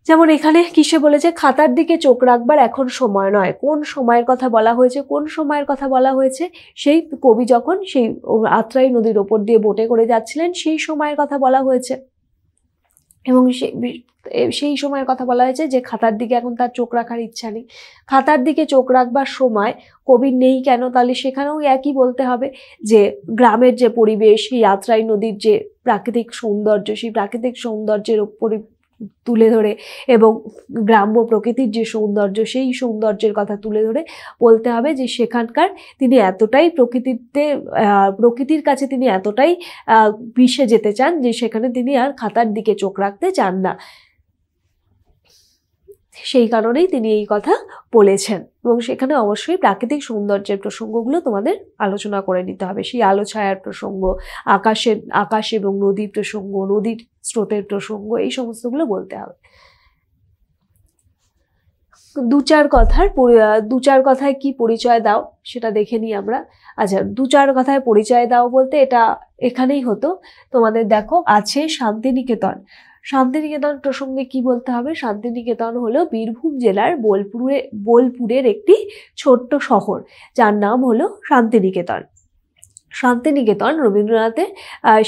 যেমন এখানে কিসে বলেছে খাতার দিকে চোখ রাখবার এখন সময় নয়, কোন সময়ের কথা বলা হয়েছে? কোন সময়ের কথা বলা হয়েছে? সেই কবি যখন সেই আত্রাই নদীর ওপর দিয়ে বোটে করে যাচ্ছিলেন সেই সময়ের কথা বলা হয়েছে, এবং সেই সময়ের কথা বলা হয়েছে যে খাতার দিকে এখন তার চোখ রাখার ইচ্ছা নেই। খাতার দিকে চোখ রাখবার সময় কবির নেই কেন? তাহলে সেখানেও একই বলতে হবে যে গ্রামের যে পরিবেশ, সেই আত্রাই নদীর যে প্রাকৃতিক সৌন্দর্য, সেই প্রাকৃতিক সৌন্দর্যের উপরে তুলে ধরে এবং গ্রাম্য প্রকৃতির যে সৌন্দর্য সেই সৌন্দর্যের কথা তুলে ধরে বলতে হবে যে সেখানকার তিনি এতটাই প্রকৃতির কাছে তিনি এতটাই মিশে যেতে চান যে সেখানে তিনি আর খাতার দিকে চোখ রাখতে চান না। সেই কারণেই তিনি এই কথা বলেছেন, এবং সেখানে অবশ্যই প্রাকৃতিক সৌন্দর্যের প্রসঙ্গগুলো তোমাদের আলোচনা করে নিতে হবে। সেই আলো ছায়ার প্রসঙ্গ, আকাশ এবং নদীর প্রসঙ্গ, নদীর স্রোতের প্রসঙ্গ, এই সমস্তগুলো বলতে হবে। দু চার কথায় কি পরিচয় দাও সেটা দেখে নিই আমরা। আচ্ছা, দু চার কথায় পরিচয় দাও বলতে এটা এখানেই হতো। তোমাদের দেখো আছে শান্তিনিকেতন। শান্তিনিকেতন প্রসঙ্গে কি বলতে হবে? শান্তিনিকেতন হলো বীরভূম জেলার বোলপুরের একটি ছোট্ট শহর যার নাম হলো শান্তিনিকেতন। শান্তিনিকেতন রবীন্দ্রনাথের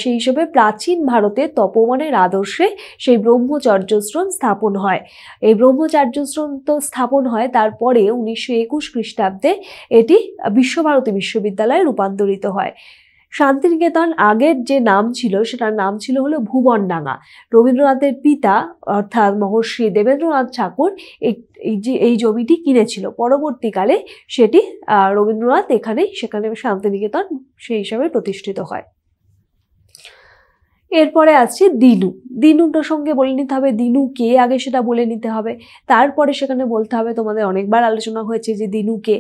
সেই হিসেবে প্রাচীন ভারতের তপবনের আদর্শে সেই ব্রহ্মচর্যাশ্রম স্থাপন হয়। এই ব্রহ্মচর্যাশ্রম তো স্থাপন হয়, তারপরে 1921 খ্রিস্টাব্দে এটি বিশ্বভারতী বিশ্ববিদ্যালয়ে রূপান্তরিত হয়। শান্তিনিকেতন আগের যে নাম ছিল সেটার নাম ছিল হলো ভুবনডাঙ্গা। রবীন্দ্রনাথের পিতা অর্থাৎ মহর্ষি দেবেন্দ্রনাথ ঠাকুর এই জমিটি কিনেছিল। পরবর্তীকালে সেটি রবীন্দ্রনাথ সেখানে শান্তিনিকেতন সেই হিসাবে প্রতিষ্ঠিত হয়। এরপরে আসছে দিনু। দিনু প্রসঙ্গে বলে নিতে হবে দিনু কে, আগে সেটা বলে নিতে হবে। তারপরে সেখানে বলতে হবে, তোমাদের অনেকবার আলোচনা হয়েছে যে দিনু কে।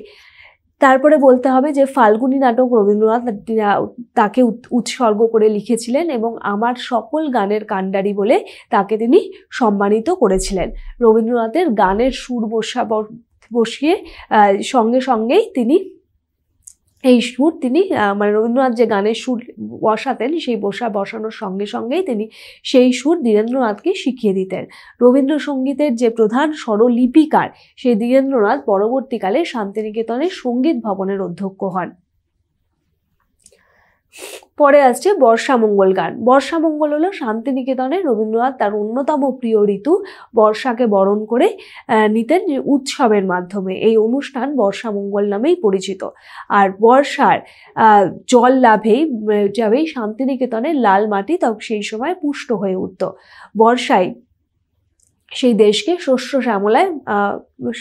তারপরে বলতে হবে যে ফাল্গুনী নাটক রবীন্দ্রনাথ তাকে উৎসর্গ করে লিখেছিলেন এবং আমার সকল গানের কাণ্ডারি বলে তাকে তিনি সম্মানিত করেছিলেন। রবীন্দ্রনাথের গানের সুর বসিয়ে সঙ্গে সঙ্গেই তিনি এই সুর তিনি মানে রবীন্দ্রনাথ যে গানের সুর বসাতেন সেই বসানোর সঙ্গে সঙ্গেই তিনি সেই সুর ধীরেন্দ্রনাথকে শিখিয়ে দিতেন। রবীন্দ্রসঙ্গীতের যে প্রধান স্বরলিপিকার সেই ধীরেন্দ্রনাথ পরবর্তীকালে শান্তিনিকেতনের সঙ্গীত ভবনের অধ্যক্ষ হন। পরে আসছে বর্ষামঙ্গল গান। বর্ষামঙ্গল হলো শান্তিনিকেতনে রবীন্দ্রনাথ তার অন্যতম প্রিয় ঋতু বর্ষাকে বরণ করে নিতেন উৎসবের মাধ্যমে। এই অনুষ্ঠান বর্ষামঙ্গল নামেই পরিচিত। আর বর্ষার জল লাভেই শান্তিনিকেতনের লাল মাটি তখন সেই সময় পুষ্ট হয়ে উঠত। বর্ষায় সেই দেশকে শস্য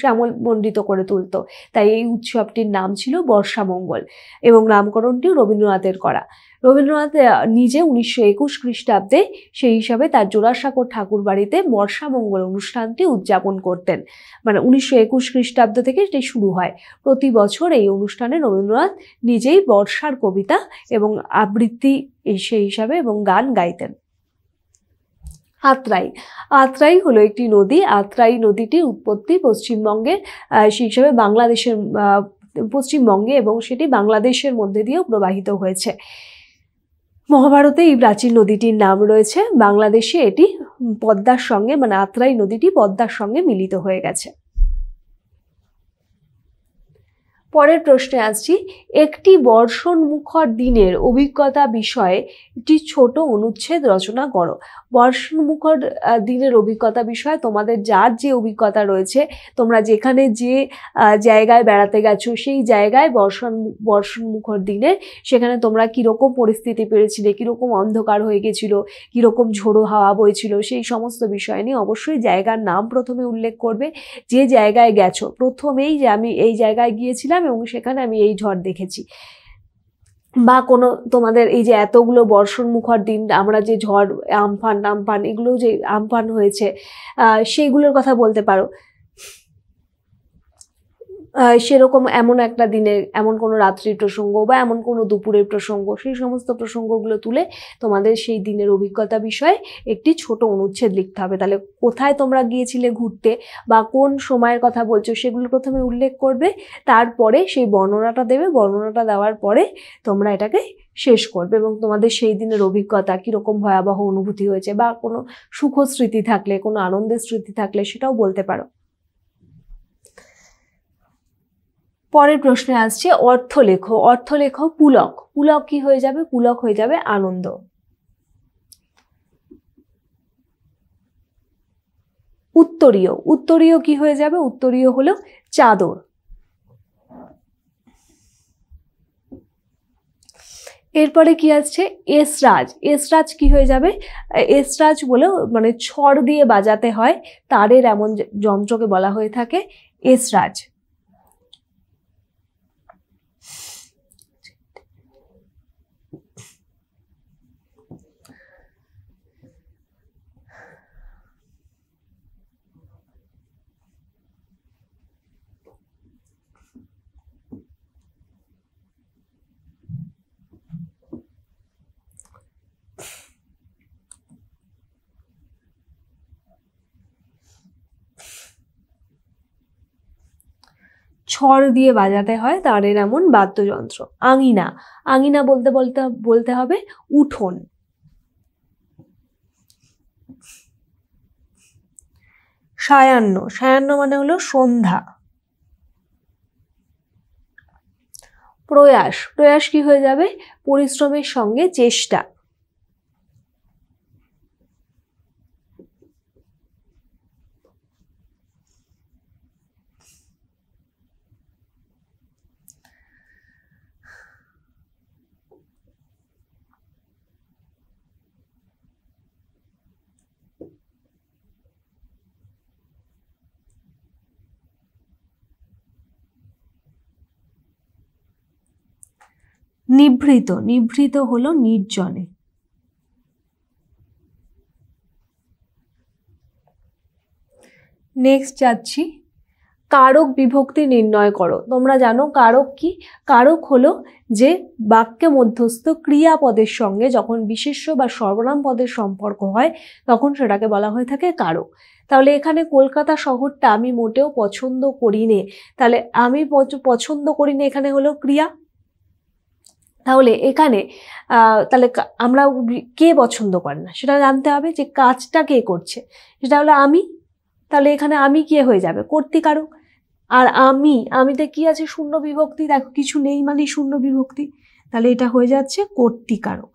শ্যামলমণ্ডিত করে তুলত। তাই এই উৎসবটির নাম ছিল বর্ষামঙ্গল এবং নামকরণটিও রবীন্দ্রনাথের করা। রবীন্দ্রনাথ নিজে 1921 খ্রিস্টাব্দে সেই হিসাবে তার জোড়াসাঁকোর ঠাকুর বাড়িতে বর্ষামঙ্গল অনুষ্ঠানটি উদযাপন করতেন। মানে 1921 খ্রিস্টাব্দ থেকে এটি শুরু হয়। প্রতি বছর এই অনুষ্ঠানে রবীন্দ্রনাথ নিজেই বর্ষার কবিতা এবং আবৃত্তি সেই হিসাবে এবং গান গাইতেন। আত্রাই। আত্রাই হলো একটি নদী। আত্রাই নদীটির উৎপত্তি পশ্চিমবঙ্গের সেই হিসাবে বাংলাদেশের পশ্চিমবঙ্গে এবং সেটি বাংলাদেশের মধ্যে দিয়েও প্রবাহিত হয়েছে। মহাভারতে এই প্রাচীন নদীটির নাম রয়েছে। বাংলাদেশে এটি পদ্মার সঙ্গে মানে আত্রাই নদীটি পদ্মার সঙ্গে মিলিত হয়ে গেছে। পরের প্রশ্নে আসছি, একটি বর্ষণমুখর দিনের অভিজ্ঞতা বিষয়ে একটি ছোট অনুচ্ছেদ রচনা করো। বর্ষণমুখর দিনের অভিজ্ঞতা বিষয়ে তোমাদের যার যে অভিজ্ঞতা রয়েছে, তোমরা যেখানে যে জায়গায় বেড়াতে গেছো সেই জায়গায় বর্ষণমুখর দিনে সেখানে তোমরা কীরকম পরিস্থিতি পেয়েছিলে, কীরকম অন্ধকার হয়ে গেছিল, কীরকম ঝোড়ো হাওয়া বইছিল, সেই সমস্ত বিষয় নিয়ে অবশ্যই জায়গার নাম প্রথমে উল্লেখ করবে। যে জায়গায় গেছো প্রথমেই যে আমি এই জায়গায় গিয়েছিলাম এবং সেখানে আমি এই ঝড় দেখেছি, বা কোনো তোমাদের এই যে এতগুলো বর্ষণমুখর দিন আমরা যে ঝড় আমফান এগুলো যে আমফান হয়েছে সেইগুলোর কথা বলতে পারো। সেরকম এমন একটা দিনের এমন কোনো রাত্রির প্রসঙ্গ বা এমন কোনো দুপুরের প্রসঙ্গ, সেই সমস্ত প্রসঙ্গগুলো তুলে তোমাদের সেই দিনের অভিজ্ঞতা বিষয়ে একটি ছোট অনুচ্ছেদ লিখতে হবে। তাহলে কোথায় তোমরা গিয়েছিলে ঘুরতে বা কোন সময়ের কথা বলছো সেগুলো প্রথমে উল্লেখ করবে, তারপরে সেই বর্ণনাটা দেবে। বর্ণনাটা দেওয়ার পরে তোমরা এটাকে শেষ করবে এবং তোমাদের সেই দিনের অভিজ্ঞতা কীরকম ভয়াবহ অনুভূতি হয়েছে বা কোনো সুখ স্মৃতি থাকলে, কোনো আনন্দের স্মৃতি থাকলে সেটাও বলতে পারো। পরের প্রশ্নে আসছে অর্থ লেখো। অর্থ লেখো পুলক। পুলক কি হয়ে যাবে? পুলক হয়ে যাবে আনন্দ। উত্তরীয়। উত্তরীয় কি হয়ে যাবে? উত্তরীয় হলো চাদর। এরপরে কি আসছে? এসরাজ। এসরাজ কি হয়ে যাবে? এসরাজ বলে মানে ছড় দিয়ে বাজাতে হয় তারের এমন যন্ত্রকে বলা হয়ে থাকে এসরাজ। ছড় দিয়ে বাজাতে হয় তারের এমন বাদ্যযন্ত্র। আঙিনা। আঙিনা বলতে বলতে বলতে হবে উঠোন। সায়াহ্ন। সায়াহ্ন মানে হলো সন্ধ্যা। প্রয়াস। প্রয়াস কি হয়ে যাবে? পরিশ্রমের সঙ্গে চেষ্টা। নিভৃত, নিভৃত হলো নির্জনে। নেক্সট যাচ্ছি, কারক বিভক্তি নির্ণয় করো। তোমরা জানো কারক কি? কারক হলো যে বাক্যে মধ্যস্থ ক্রিয়াপদের সঙ্গে যখন বিশেষ্য বা সর্বনাম পদের সম্পর্ক হয় তখন সেটাকে বলা হয়ে থাকে কারক। তাহলে এখানে কলকাতা শহরটা আমি মোটেও পছন্দ করি নে, তাহলে আমি পছন্দ করি না এখানে হলো ক্রিয়া। তাহলে এখানে তাহলে আমরা কে পছন্দ করে না সেটা জানতে হবে, যে কাজটা কে করছে সেটা হলো আমি। তাহলে এখানে আমি কে হয়ে যাবে? কর্তৃকারক। আর আমিতে কি আছে? শূন্য বিভক্তি, দেখো কিছু নেই মানে শূন্য বিভক্তি, তাহলে এটা হয়ে যাচ্ছে কর্তৃকারক।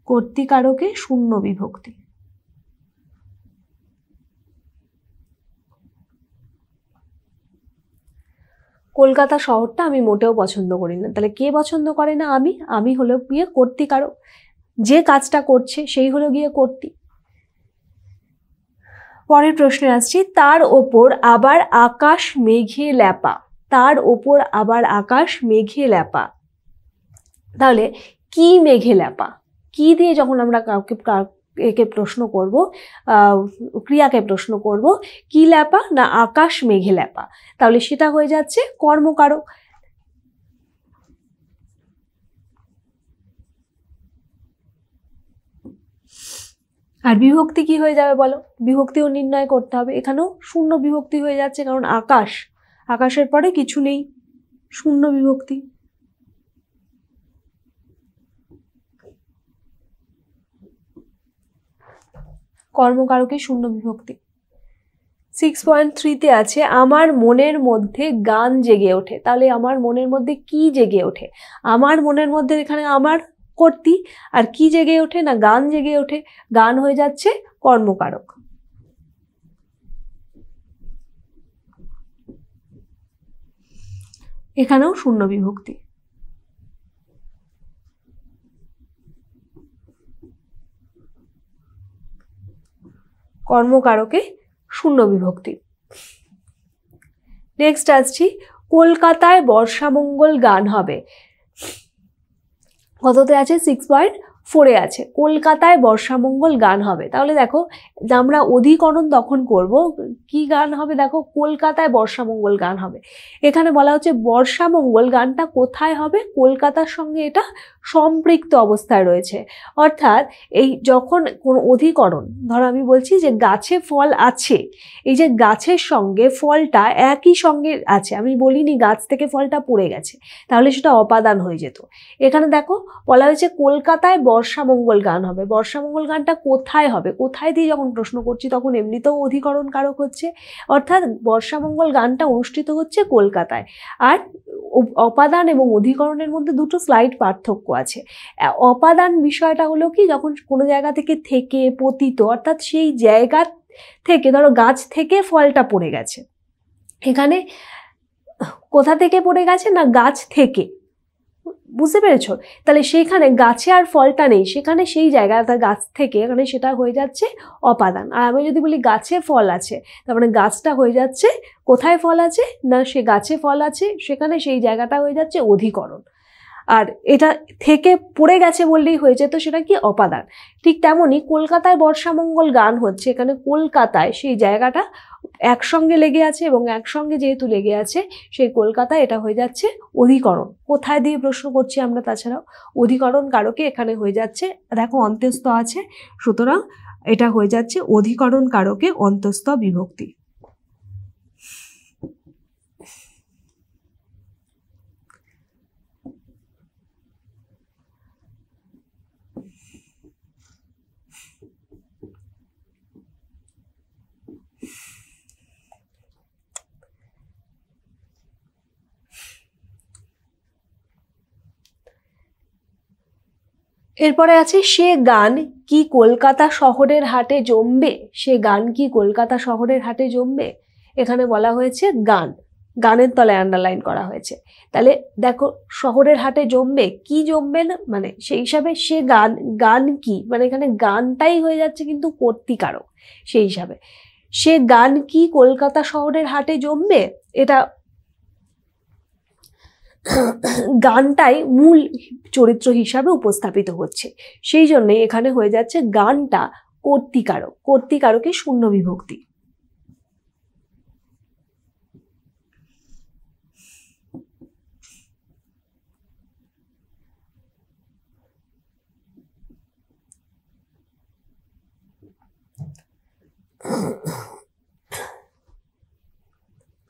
কর্তৃকারকে শূন্য বিভক্তি। কলকাতা শহরটা আমি মোটেও পছন্দ করি না, তাহলে কে পছন্দ করে না? আমি হলো গিয়ে কর্তৃকারক, যে কাজটা করছে সেই হলো গিয়ে কর্তৃ। পরের প্রশ্নে আসছি, তার ওপর আবার আকাশ মেঘে ল্যাপা। তার ওপর আবার আকাশ মেঘে ল্যাপা, তাহলে কি মেঘে ল্যাপা? কি দিয়ে যখন আমরা একে প্রশ্ন করব, ক্রিয়াকে প্রশ্ন করব, কি ল্যাপা না আকাশ মেঘে ল্যাপা, তাহলে সেটা হয়ে যাচ্ছে কর্মকারক। আর বিভক্তি কি হয়ে যাবে বলো? বিভক্তিও নির্ণয় করতে হবে। এখানেও শূন্য বিভক্তি হয়ে যাচ্ছে, কারণ আকাশের পরে কিছু নেই, শূন্য বিভক্তি। কর্মকারকে শূন্য বিভক্তি। 6.3-তে আছে, আমার মনের মধ্যে গান জেগে ওঠে। তাহলে আমার মনের মধ্যে কি জেগে ওঠে? আমার মনের মধ্যে এখানে আমার কর্তৃ, আর কি জেগে ওঠে না গান জেগে ওঠে। গান হয়ে যাচ্ছে কর্মকারক। এখানেও শূন্য বিভক্তি। কর্মকারকে শূন্য বিভক্তি। নেক্সট আসছি, কলকাতায় বর্ষামঙ্গল গান হবে। কততে আছে? 6.4-এ আছে, কলকাতায় বর্ষামঙ্গল গান হবে। তাহলে দেখো আমরা অধিকরণ তখন করব, কি গান হবে? দেখো কলকাতায় বর্ষামঙ্গল গান হবে। এখানে বলা হচ্ছে বর্ষামঙ্গল গানটা কোথায় হবে? কলকাতার সঙ্গে এটা সম্পৃক্ত অবস্থায় রয়েছে। অর্থাৎ এই যখন কোন অধিকরণ, ধরো আমি বলছি যে গাছে ফল আছে, এই যে গাছের সঙ্গে ফলটা একই সঙ্গে আছে, আমি বলিনি গাছ থেকে ফলটা পড়ে গেছে, তাহলে সেটা অপাদান হয়ে যেত। এখানে দেখো বলা হয়েছে কলকাতায় বর্ষামঙ্গল গান হবে। বর্ষামঙ্গল গানটা কোথায় হবে? কোথায় দিয়ে যখন প্রশ্ন করছি তখন এমনিতেও অধিকরণ কারক হচ্ছে, অর্থাৎ বর্ষামঙ্গল গানটা অনুষ্ঠিত হচ্ছে কলকাতায়। আর অপাদান এবং অধিকরণের মধ্যে দুটো স্লাইড পার্থক্য আছে। অপাদান বিষয়টা হলো কি, যখন কোনো জায়গা থেকে পতিত, অর্থাৎ সেই জায়গা থেকে, ধরো গাছ থেকে ফলটা পড়ে গেছে, এখানে কোথা থেকে পড়ে গেছে না গাছ থেকে, বুঝতে পেরেছো? তাহলে সেখানে গাছে আর ফলটা নেই, সেখানে সেই জায়গাটা গাছ থেকে, এখানে সেটা হয়ে যাচ্ছে অপাদান। আর আমি যদি বলি গাছে ফল আছে, তার মানে গাছটা হয়ে যাচ্ছে, কোথায় ফল আছে না সে গাছে ফল আছে, সেখানে সেই জায়গাটা হয়ে যাচ্ছে অধিকরণ। আর এটা থেকে পড়ে গেছে বললেই হয়েছে, তো সেটা কি? অপাদান। ঠিক তেমনই কলকাতায় বর্ষামঙ্গল গান হচ্ছে, এখানে কলকাতায় সেই জায়গাটা একসঙ্গে লেগে আছে, এবং একসঙ্গে যেহেতু লেগে আছে সেই কলকাতায় এটা হয়ে যাচ্ছে অধিকরণ। কোথায় দিয়ে প্রশ্ন করছি আমরা? তাছাড়াও অধিকরণ কারকে এখানে হয়ে যাচ্ছে, দেখো অন্তস্থ আছে, সুতরাং এটা হয়ে যাচ্ছে অধিকরণ কারকে অন্তস্থ বিভক্তি। এরপরে আছে, সে গান কি কলকাতা শহরের হাটে জমবে? সে গান কি কলকাতা শহরের হাটে জমবে? এখানে বলা হয়েছে গান, গানের তলায় আন্ডারলাইন করা হয়েছে। তাহলে দেখো শহরের হাটে জমবে, কি জমবে না, মানে সেই হিসাবে সে গান কি, মানে এখানে গানটাই হয়ে যাচ্ছে কিন্তু কর্তৃকারক। সেই হিসাবে সে গান কি কলকাতা শহরের হাটে জমবে, এটা গানটাই মূল চরিত্র হিসাবে উপস্থাপিত হচ্ছে, সেই জন্যে এখানে হয়ে যাচ্ছে গানটা কর্তৃকারক, কর্তৃকারকে শূন্য বিভক্তি।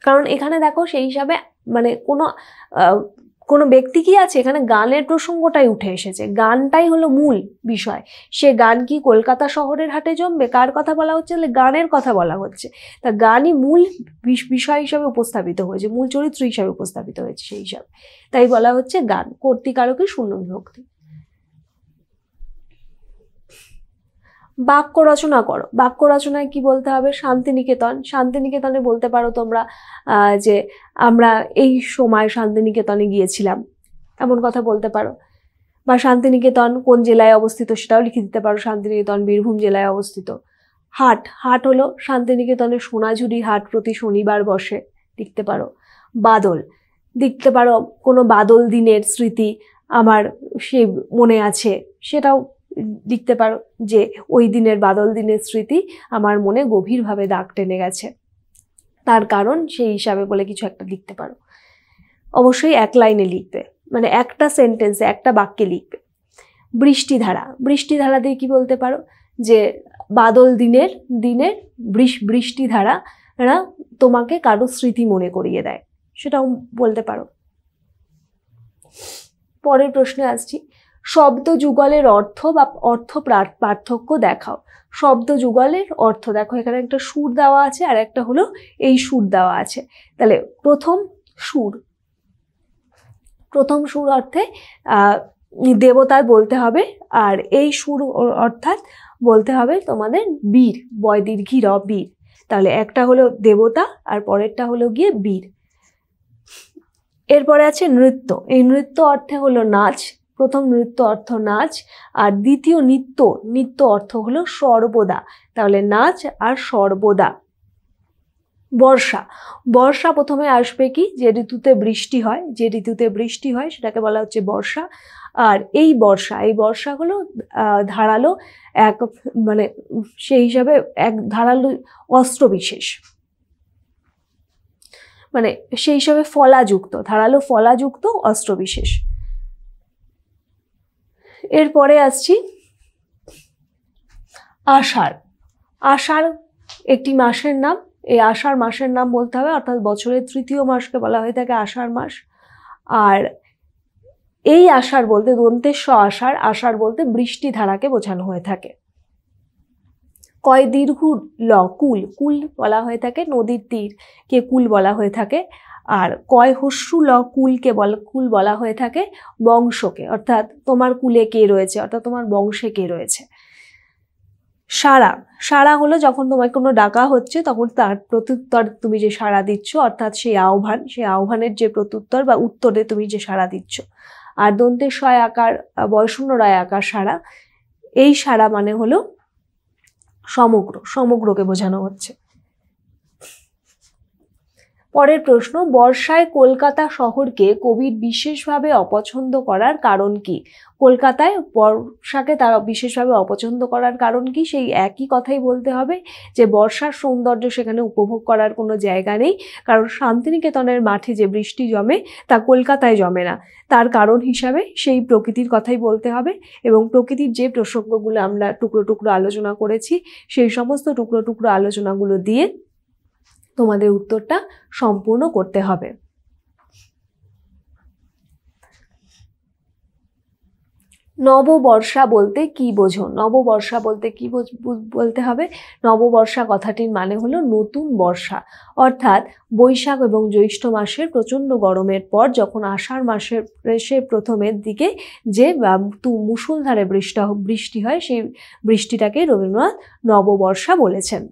কারণ এখানে দেখো সেই হিসাবে মানে কোনো ব্যক্তি কি আছে, এখানে গানের প্রসঙ্গটাই উঠে এসেছে, গানটাই হলো মূল বিষয়। সে গান কি কলকাতা শহরের হাটে জমবে, কার কথা বলা হচ্ছে, গানের কথা বলা হচ্ছে। তা গানই মূল বিষয় হিসাবে উপস্থাপিত হয়েছে, মূল চরিত্র হিসাবে উপস্থাপিত হয়েছে, সেই হিসাবে তাই বলা হচ্ছে গান কর্তৃকারকের শূন্য বিভক্তি। বাক্য রচনা করো। বাক্য রচনায় কি বলতে হবে? শান্তিনিকেতন। শান্তিনিকেতনে বলতে পারো তোমরা যে আমরা এই সময় শান্তিনিকেতনে গিয়েছিলাম, এমন কথা বলতে পারো। বা শান্তিনিকেতন কোন জেলায় অবস্থিত সেটাও লিখে দিতে পারো, শান্তিনিকেতন বীরভূম জেলায় অবস্থিত। হাট, হাট হলো শান্তিনিকেতনের সোনাঝুরি হাট প্রতি শনিবার বসে, লিখতে পারো। বাদল, লিখতে পারো কোনো বাদল দিনের স্মৃতি আমার সে মনে আছে, সেটাও লিখতে পারো যে ওই দিনের বাদল দিনের স্মৃতি আমার মনে গভীরভাবে দাগ টেনে গেছে, তার কারণ সেই হিসাবে বলে কিছু একটা লিখতে পারো। অবশ্যই এক লাইনে লিখবে, মানে একটা সেন্টেন্সে একটা বাক্যে লিখবে। বৃষ্টিধারা, বৃষ্টিধারা দিয়ে কি বলতে পারো যে বাদল দিনের বৃষ্টিধারা তোমাকে কারো স্মৃতি মনে করিয়ে দেয়, সেটাও বলতে পারো। পরের প্রশ্নে আসছি, শব্দ যুগলের অর্থ বা অর্থ পার্থক্য দেখাও। শব্দ যুগলের অর্থ দেখো, এখানে একটা সুর দেওয়া আছে আর একটা হলো এই সুর দেওয়া আছে। তাহলে প্রথম সুর অর্থে দেবতার বলতে হবে, আর এই সুর অর্থাৎ বলতে হবে তোমাদের বীর, বয় দীর্ঘী র বীর। তাহলে একটা হলো দেবতা আর পরেরটা হলো গিয়ে বীর। এরপরে আছে নৃত্য। এই নৃত্য অর্থে হলো নাচ, প্রথম নৃত্য অর্থ নাচ, আর দ্বিতীয় নিত্য অর্থ হলো সর্বদা। তাহলে নাচ আর সর্বদা। বর্ষা, বর্ষা প্রথমে আসবে কি, যে ঋতুতে বৃষ্টি হয়, যে ঋতুতে বৃষ্টি হয় সেটাকে বলা হচ্ছে বর্ষা। আর এই বর্ষা হলো ধারালো এক, মানে সেই হিসাবে এক ধারালো অস্ত্র বিশেষ, মানে সেই হিসাবে ফলাযুক্ত, ধারালো ফলাযুক্ত অস্ত্র বিশেষ। এরপরে আসছি আষাঢ়। আষাঢ় একটি মাসের নাম, এই আষাঢ় মাসের নাম বলতে হবে, অর্থাৎ বছরের তৃতীয় মাসকে বলা হয়ে থাকে আষাঢ় মাস। আর এই আষাঢ় বলতে দন্তেস্ব আষাঢ়, আষাঢ় বলতে বৃষ্টি ধারাকে বোঝানো হয়ে থাকে। কয় দীর্ঘ ল কুল, কুল বলা হয়ে থাকে নদীর তীরকে কুল বলা হয়ে থাকে। আর কয় হস্যু ল কুল বলা হয়ে থাকে বংশকে, অর্থাৎ তোমার কুলে কে রয়েছে, অর্থাৎ তোমার বংশে কে রয়েছে। সাড়া হলো যখন তোমায় কোনো ডাকা হচ্ছে তখন তার প্রত্যুত্তর তুমি যে সাড়া দিচ্ছ, অর্থাৎ সেই আহ্বানের যে প্রত্যুত্তর বা উত্তরে তুমি যে সাড়া দিচ্ছ। আর দন্তের শয় আকার বয়শূন্য রয় আকার সাড়া, এই সাড়া মানে হলো সমগ্রকে বোঝানো হচ্ছে। পরের প্রশ্ন, বর্ষায় কলকাতা শহরকে কবির বিশেষভাবে অপছন্দ করার কারণ কি? কলকাতায় বর্ষাকে তারা বিশেষভাবে অপছন্দ করার কারণ কি? সেই একই কথাই বলতে হবে যে বর্ষার সৌন্দর্য সেখানে উপভোগ করার কোনো জায়গা নেই, কারণ শান্তিনিকেতনের মাঠে যে বৃষ্টি জমে তা কলকাতায় জমে না। তার কারণ হিসাবে সেই প্রকৃতির কথাই বলতে হবে, এবং প্রকৃতির যে প্রসঙ্গগুলো আমরা টুকরো টুকরো আলোচনা করেছি সেই সমস্ত টুকরো টুকরো আলোচনাগুলো দিয়ে তোমাদের উত্তরটা সম্পূর্ণ করতে হবে। নববর্ষা বলতে কি বোঝো? নববর্ষা বলতে কি বলতে হবে? নববর্ষা কথাটির মানে হলো নতুন বর্ষা, অর্থাৎ বৈশাখ এবং জ্যৈষ্ঠ মাসের প্রচণ্ড গরমের পর যখন আষাঢ় মাসের প্রথমের দিকে যে মুষলধারে বৃষ্টি হয়, সেই বৃষ্টিটাকে রবীন্দ্রনাথ নববর্ষা বলেছেন।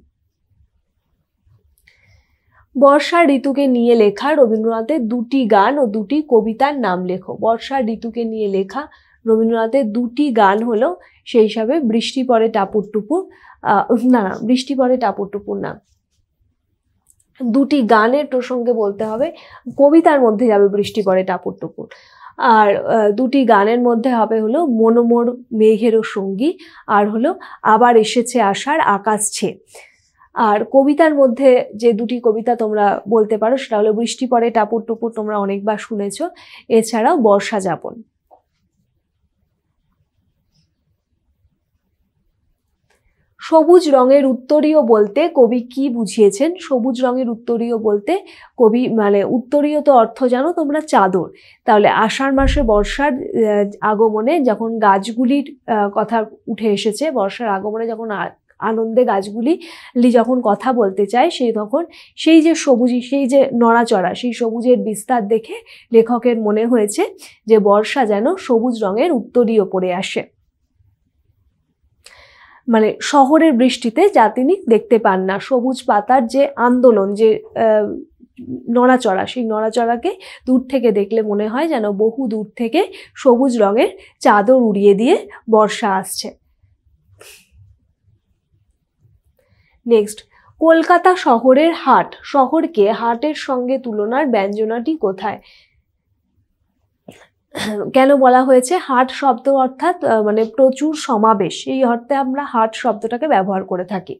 বর্ষা ঋতুকে নিয়ে লেখা রবীন্দ্রনাথের দুটি গান ও দুটি কবিতার নাম লেখো। বর্ষা ঋতুকে নিয়ে লেখা রবীন্দ্রনাথের দুটি গান হলো সেই হিসাবে বৃষ্টি পড়ে টাপুর টুপুর, বৃষ্টি পড়ে টাপুর টুপুর না, দুটি গানের প্রসঙ্গে বলতে হবে। কবিতার মধ্যে যাবে বৃষ্টি পড়ে টাপুর টুপুর, আর দুটি গানের মধ্যে হবে হলো মনোমোর মেঘেরও সঙ্গী, আর হলো আবার এসেছে আষাঢ় আকাশ ছেয়ে। আর কবিতার মধ্যে যে দুটি কবিতা তোমরা বলতে পারো সেটা হলো বৃষ্টি পড়ে টাপুর টুপুর, তোমরা অনেকবার শুনেছো, এছাড়াও বর্ষা যাপন। সবুজ রঙের উত্তরীয় বলতে কবি কি বুঝিয়েছেন? সবুজ রঙের উত্তরীয় বলতে কবি মানে উত্তরীয় তো অর্থ জানো তোমরা, চাদর। তাহলে আষাঢ় মাসে বর্ষার আগমনে যখন গাছগুলির কথা উঠে এসেছে, বর্ষার আগমনে যখন আনন্দে গাছগুলি যখন কথা বলতে চায়, সেই তখন সেই যে সবুজ, সেই যে নড়াচড়া, সেই সবুজের বিস্তার দেখে লেখকের মনে হয়েছে যে বর্ষা যেন সবুজ রঙের উত্তরীয় পড়ে আসে। মানে শহরের বৃষ্টিতে যা তিনি দেখতে পান না, সবুজ পাতার যে আন্দোলন, যে নড়াচড়া, সেই নড়াচড়াকে দূর থেকে দেখলে মনে হয় যেন বহু দূর থেকে সবুজ রঙের চাদর উড়িয়ে দিয়ে বর্ষা আসছে। নেক্সট, কলকাতা শহরের হাট, শহরকে হাটের সঙ্গে তুলনার ব্যঞ্জনাটি কোথায়? কেন বলা হয়েছে হাট শব্দ? অর্থাৎ মানে প্রচুর সমাবেশ, এই অর্থে আমরা হাট শব্দটাকে ব্যবহার করে থাকি।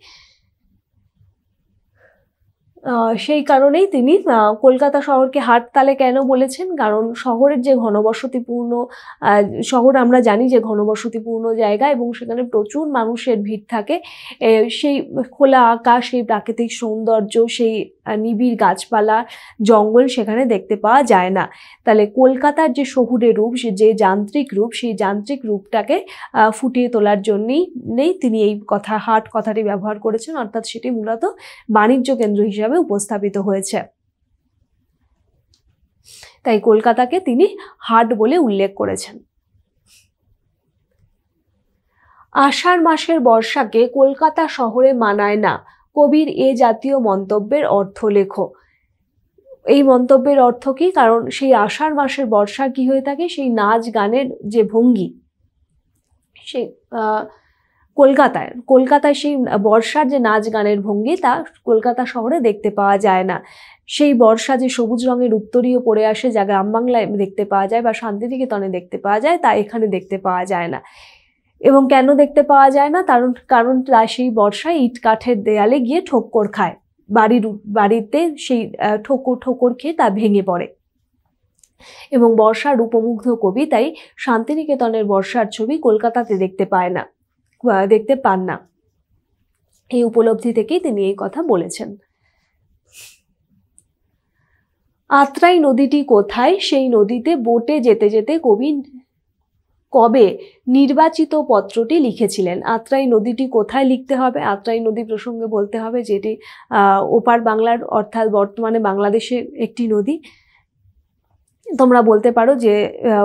সেই কারণেই তিনি কলকাতা শহরকে হাট তালে কেন বলেছেন? কারণ শহরের যে ঘনবসতিপূর্ণ শহর, আমরা জানি যে ঘনবসতিপূর্ণ জায়গা এবং সেখানে প্রচুর মানুষের ভিড় থাকে, সেই খোলা আকাশ, সেই প্রাকৃতিক সৌন্দর্য, সেই নিবিড় গাছপালা জঙ্গল সেখানে দেখতে পাওয়া যায় না। তাহলে কলকাতার যে শহুরে রূপ, যে যান্ত্রিক রূপ, সেই যান্ত্রিক রূপটাকে ফুটিয়ে তোলার জন্যই তিনি এই হাট কথাটি ব্যবহার করেছেন, অর্থাৎ সেটি মূলত বাণিজ্য কেন্দ্র হিসাবে উপস্থাপিত হয়েছে। তাই কলকাতাকে তিনি হাট বলে উল্লেখ করেছেন। আষাঢ় মাসের বর্ষাকে কলকাতা শহরে মানায় না, কবির এ জাতীয় মন্তব্যের অর্থ লেখো। এই মন্তব্যের অর্থ কি? কারণ সেই আষাঢ় মাসের বর্ষা কি হয়ে থাকে, সেই নাচ গানের যে ভঙ্গি, সেই কলকাতায় সেই বর্ষার যে নাচ গানের ভঙ্গি, তা কলকাতা শহরে দেখতে পাওয়া যায় না। সেই বর্ষা যে সবুজ রঙের উত্তরীয় পড়ে আসে, যা গ্রাম বাংলায় দেখতে পাওয়া যায় বা শান্তিনিকেতনে দেখতে পাওয়া যায়, তা এখানে দেখতে পাওয়া যায় না। এবং কেন দেখতে পাওয়া যায় না? কারণ সেই বর্ষায় ইট কাঠের দেয়ালে গিয়ে ঠোক্কর খায়, বাড়িতে সেই ঠোকর খেয়ে তা ভেঙে পড়ে। এবং বর্ষার উপমুগ্ধ কবি তাই শান্তিনিকেতনের বর্ষার ছবি কলকাতাতে দেখতে পান না। এই উপলব্ধি থেকেই তিনি এই কথা বলেছেন। আত্রাই নদীটি কোথায়? সেই নদীতে বোটে যেতে যেতে কবি কবে নির্বাচিত পত্রটি লিখেছিলেন? আত্রাই নদীটি কোথায় লিখতে হবে? আত্রাই নদী প্রসঙ্গে বলতে হবে, যেটি ওপার বাংলার অর্থাৎ বর্তমানে বাংলাদেশের একটি নদী। তোমরা বলতে পারো যে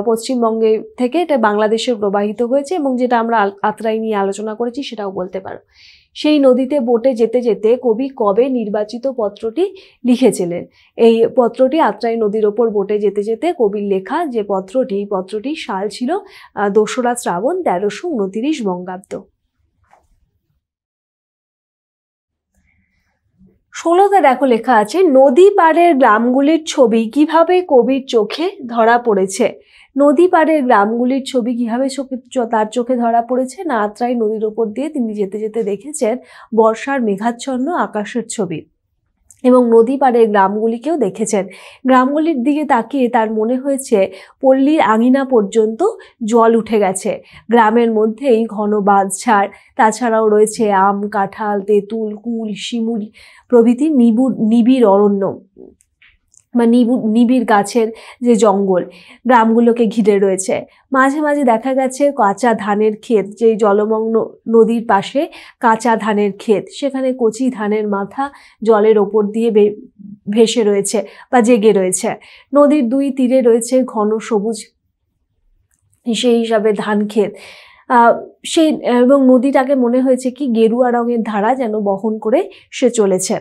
পশ্চিমবঙ্গে থেকে এটা বাংলাদেশে প্রবাহিত হয়েছে, এবং যেটা আমরা আত্রাই নিয়ে আলোচনা করেছি সেটাও বলতে পারো। সেই নদীতে বোটে যেতে যেতে কবি কবে নির্বাচিত পত্রটি লিখেছিলেন? এই পত্রটি আত্রাই নদীর ওপর বোটে যেতে যেতে কবির লেখা যে পত্রটি সাল ছিল 2রা শ্রাবণ 1329 বঙ্গাব্দ। 16তে দেখো লেখা আছে, নদী পাড়ের গ্রামগুলির ছবি কিভাবে কবির চোখে ধরা পড়েছে? নদী পাড়ের গ্রামগুলির ছবি কিভাবে তার চোখে ধরা পড়েছে? না, আত্রাই নদীর ওপর দিয়ে তিনি যেতে যেতে দেখেছেন বর্ষার মেঘাচ্ছন্ন আকাশের ছবি, এবং নদী পাড়ের গ্রামগুলিকেও দেখেছেন। গ্রামগুলির দিকে তাকিয়ে তার মনে হয়েছে পল্লীর আঙিনা পর্যন্ত জল উঠে গেছে। গ্রামের মধ্যেই ঘন বাঁশঝাড়, তাছাড়াও রয়েছে আম, কাঁঠাল, তেঁতুল, কুল, শিমুল প্রভৃতি নিবিড় অরণ্য বা নিবিড় গাছের যে জঙ্গল গ্রামগুলোকে ঘিরে রয়েছে। মাঝে মাঝে দেখা গেছে কাঁচা ধানের ক্ষেত, যে জলমগ্ন নদীর পাশে কাঁচা ধানের ক্ষেত, সেখানে কচি ধানের মাথা জলের ওপর দিয়ে ভেসে রয়েছে বা জেগে রয়েছে। নদীর দুই তীরে রয়েছে ঘন সবুজ, সেই হিসাবে ধান ক্ষেত। এবং নদীটাকে মনে হয়েছে কি গেরুয়া রঙের ধারা যেন বহন করে সে চলেছে।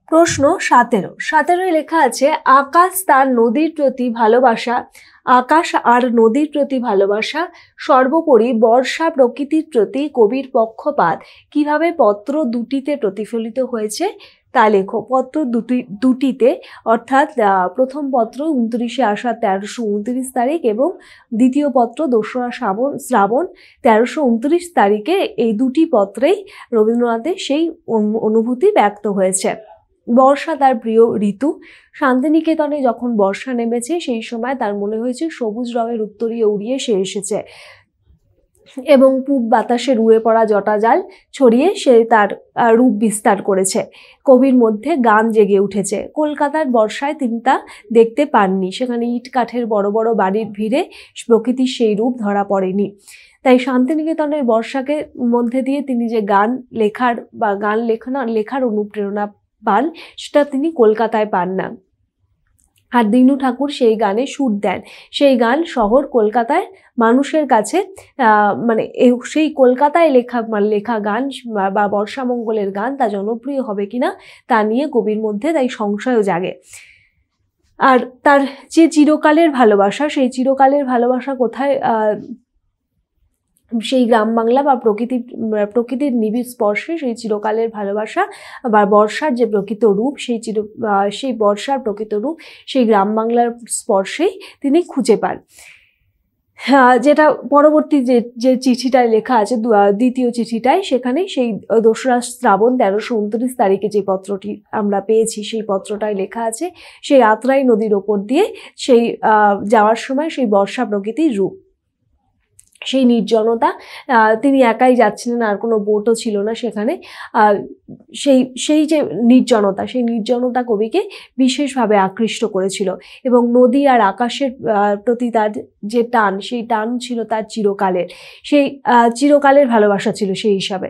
প্রশ্ন 17 লেখা আছে আকাশ তার নদীর প্রতি ভালোবাসা, আকাশ আর নদীর প্রতি ভালোবাসা, সর্বোপরি বর্ষা প্রকৃতির প্রতি কবির পক্ষপাত কিভাবে পত্র দুটিতে প্রতিফলিত হয়েছে তা লেখো। পত্র দুটিতে অর্থাৎ প্রথম পত্র 29শে আষাঢ় 1329 তারিখ এবং দ্বিতীয় পত্র 2রা শ্রাবণ 1329 তারিখে, এই দুটি পত্রেই রবীন্দ্রনাথের সেই অনুভূতি ব্যক্ত হয়েছে। বর্ষা তার প্রিয় ঋতু। শান্তিনিকেতনে যখন বর্ষা নেমেছে সেই সময় তার মনে হয়েছে সবুজ রঙের উত্তরীয় উড়িয়ে সে এসেছে এবং পূব বাতাসের উড়ে পড়া জটাজাল ছড়িয়ে সে তার রূপ বিস্তার করেছে। কবির মধ্যে গান জেগে উঠেছে। কলকাতার বর্ষায় তিনি তা দেখতে পাননি, সেখানে ইট কাঠের বড় বড় বাড়ির ভিড়ে প্রকৃতির সেই রূপ ধরা পড়েনি। তাই শান্তিনিকেতনের বর্ষাকে মধ্যে দিয়ে তিনি যে গান লেখার বা গান লেখার অনুপ্রেরণা পান, সেটা তিনি কলকাতায় পান না। আর দীনু ঠাকুর সেই গানে সুর দেন। সেই গান শহর কলকাতায় মানুষের কাছে মানে সেই কলকাতায় লেখা গান বা বর্ষামঙ্গলের গান তা জনপ্রিয় হবে কিনা তা নিয়ে কবির মধ্যে তাই সংশয়ও জাগে। আর তার যে চিরকালের ভালোবাসা, সেই চিরকালের ভালোবাসা কোথায়, সেই গ্রাম বাংলা বা প্রকৃতির নিবিড় স্পর্শে সেই চিরকালের ভালোবাসা বা বর্ষার যে প্রকৃত রূপ, সেই বর্ষার প্রকৃত রূপ সেই গ্রাম বাংলার স্পর্শেই তিনি খুঁজে পান। যেটা পরবর্তী যে চিঠিটায় লেখা আছে, দ্বিতীয় চিঠিটায়, সেখানে সেই 2রা শ্রাবণ 1329 তারিখে যে পত্রটি আমরা পেয়েছি সেই পত্রটায় লেখা আছে সেই আত্রাই নদীর ওপর দিয়ে সেই যাওয়ার সময় সেই বর্ষা প্রকৃতির রূপ, সেই নির্জনতা, তিনি একাই যাচ্ছিলেন, আর কোনো বোটও ছিল না সেখানে। সেই যে নির্জনতা, সেই নির্জনতা কবিকে বিশেষভাবে আকৃষ্ট করেছিল এবং নদী আর আকাশের প্রতি তার যে টান, সেই টান ছিল তার চিরকালের, সেই চিরকালের ভালোবাসা ছিল। সেই হিসাবে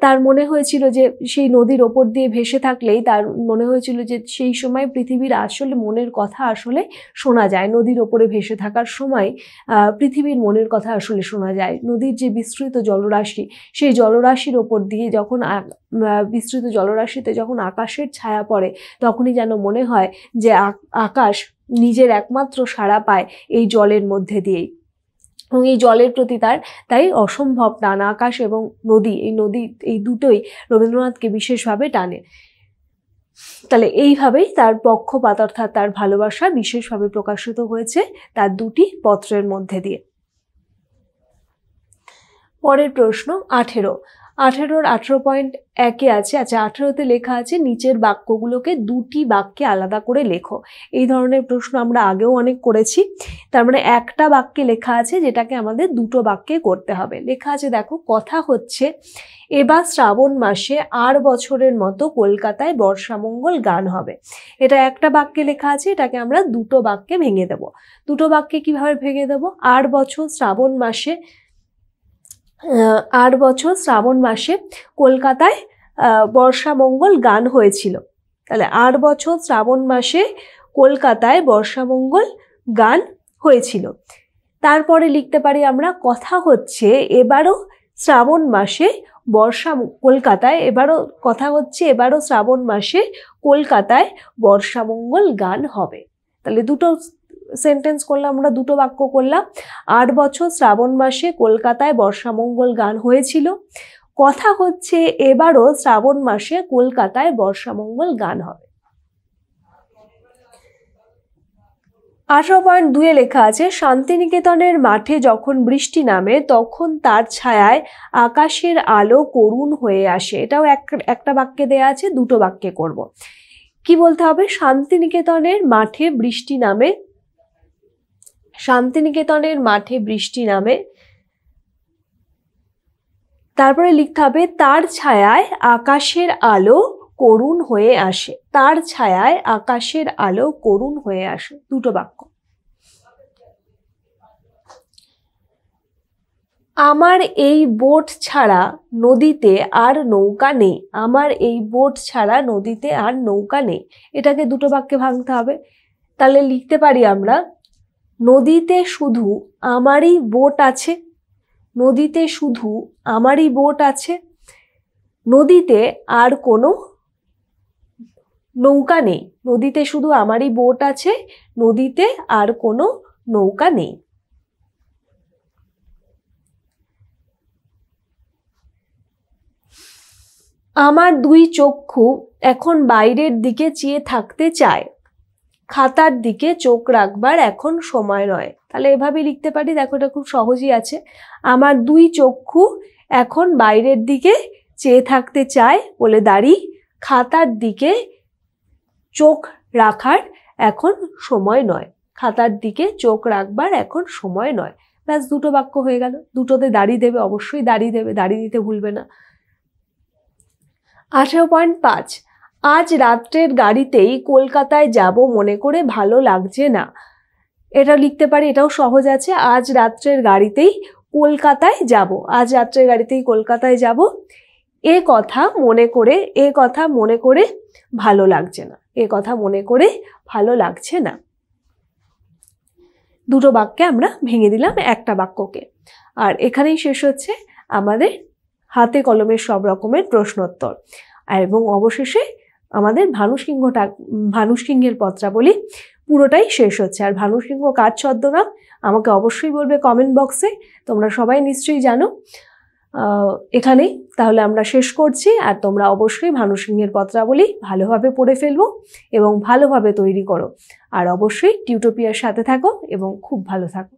তার মনে হয়েছিল যে সেই নদীর ওপর দিয়ে ভেসে থাকলেই তার মনে হয়েছিল যে সেই সময় পৃথিবীর আসলে মনের কথা আসলে শোনা যায়। নদীর ওপরে ভেসে থাকার সময় পৃথিবীর মনের কথা আসলে শোনা যায়। নদীর যে বিস্তৃত জলরাশি, সেই জলরাশির ওপর দিয়ে যখন বিস্তৃত জলরাশিতে যখন আকাশের ছায়া পড়ে, তখনই যেন মনে হয় যে আকাশ নিজের একমাত্র সাড়া পায় এই জলের মধ্যে দিয়েই, এবং এই জলের প্রতি তাই অসম্ভব টান। আকাশ এবং নদী, এই দুটোই রবীন্দ্রনাথকে বিশেষভাবে টানে। তাহলে এইভাবেই তার পক্ষপাত অর্থাৎ তার ভালোবাসা বিশেষভাবে প্রকাশিত হয়েছে তার দুটি পত্রের মধ্যে দিয়ে। পরের প্রশ্ন 18। 18.1 আছে। আচ্ছা, 18তে লেখা আছে নিচের বাক্যগুলোকে দুটি বাক্যে আলাদা করে লেখো। এই ধরনের প্রশ্ন আমরা আগেও অনেক করেছি। তার মানে একটা বাক্যে লেখা আছে যেটাকে আমাদের দুটো বাক্যে করতে হবে। লেখা আছে, দেখো, কথা হচ্ছে এবার শ্রাবণ মাসে আর বছরের মতো কলকাতায় বর্ষামঙ্গল গান হবে। এটা একটা বাক্যে লেখা আছে, এটাকে আমরা দুটো বাক্যে ভেঙে দেব। দুটো বাক্যে কিভাবে ভেঙে দেব? আর বছর শ্রাবণ মাসে কলকাতায় বর্ষামঙ্গল গান হয়েছিল। তাহলে 8 বছর শ্রাবণ মাসে কলকাতায় বর্ষামঙ্গল গান হয়েছিল। তারপরে লিখতে পারি আমরা, কথা হচ্ছে এবারও শ্রাবণ মাসে এবারও শ্রাবণ মাসে কলকাতায় বর্ষামঙ্গল গান হবে। তাহলে দুটো সেন্টেন্স করলাম আমরা, দুটো বাক্য করলাম। 8 বছর শ্রাবণ মাসে কলকাতায় বর্ষামঙ্গল গান হয়েছিল। কথা হচ্ছে এবারও শ্রাবণ মাসে কলকাতায় বর্ষামঙ্গল গান হবে। 18.2 লেখা আছে, শান্তিনিকেতনের মাঠে যখন বৃষ্টি নামে তখন তার ছায়ায় আকাশের আলো করুণ হয়ে আসে। এটাও একটা বাক্যে দেয়া আছে, দুটো বাক্যে করব। কি বলতে হবে? শান্তিনিকেতনের মাঠে বৃষ্টি নামে, তারপরে লিখতে হবে তার ছায়ায় আকাশের আলো করুণ হয়ে আসে। তার ছায়ায় আকাশের আলো করুণ হয়ে আসে, দুটো বাক্য। আমার এই বোট ছাড়া নদীতে আর নৌকা নেই। আমার এই বোট ছাড়া নদীতে আর নৌকা নেই, এটাকে দুটো বাক্যে ভাঙতে হবে। তাহলে লিখতে পারি আমরা, নদীতে শুধু আমারই বোট আছে। নদীতে শুধু আমারই বোট আছে। নদীতে আর কোনো নৌকা নেই, নদীতে শুধু আমারই বোট আছে, নদীতে আর কোনো নৌকা নেই। আমার দুই চক্ষু এখন বাইরের দিকে চেয়ে থাকতে চায়, খাতার দিকে চোখ রাখবার এখন সময় নয়। তাহলে এভাবে লিখতে পারি, দেখো এটা খুব সহজই আছে। আমার দুই চক্ষু এখন বাইরের দিকে চেয়ে থাকতে চায় বলে দাঁড়ি, খাতার দিকে চোখ রাখার এখন সময় নয়, খাতার দিকে চোখ রাখবার এখন সময় নয়। ব্যাস, দুটো বাক্য হয়ে গেল। দুটোতে দাড়ি দেবে, অবশ্যই দাড়ি দেবে, দাড়ি দিতে ভুলবে না। 18.5, আজ রাত্রের গাড়িতেই কলকাতায় যাব মনে করে ভালো লাগছে না। এটা লিখতে পারি, এটাও সহজ আছে। আজ রাত্রের গাড়িতেই কলকাতায় যাব, আজ রাত্রের গাড়িতেই কলকাতায় যাব, এ কথা মনে করে ভালো লাগছে না, এ কথা মনে করে ভালো লাগছে না। দুটো বাক্যে আমরা ভেঙে দিলাম একটা বাক্যকে। আর এখানেই শেষ হচ্ছে আমাদের হাতে কলমের সব রকমের প্রশ্নোত্তর। এবং অবশেষে আমাদের ভানুসিংহের পত্রাবলী পুরোটাই শেষ হচ্ছে। আর ভানুসিংহ কার ছদ্মনাম আমাকে অবশ্যই বলবে কমেন্ট বক্সে, তোমরা সবাই নিশ্চয়ই জানো। এখানেই তাহলে আমরা শেষ করছি। আর তোমরা অবশ্যই ভানুসিংহের পত্রাবলী ভালোভাবে পড়ে ফেলবো এবং ভালোভাবে তৈরি করো। আর অবশ্যই টিউটোপিয়ার সাথে থাকো এবং খুব ভালো থাকো।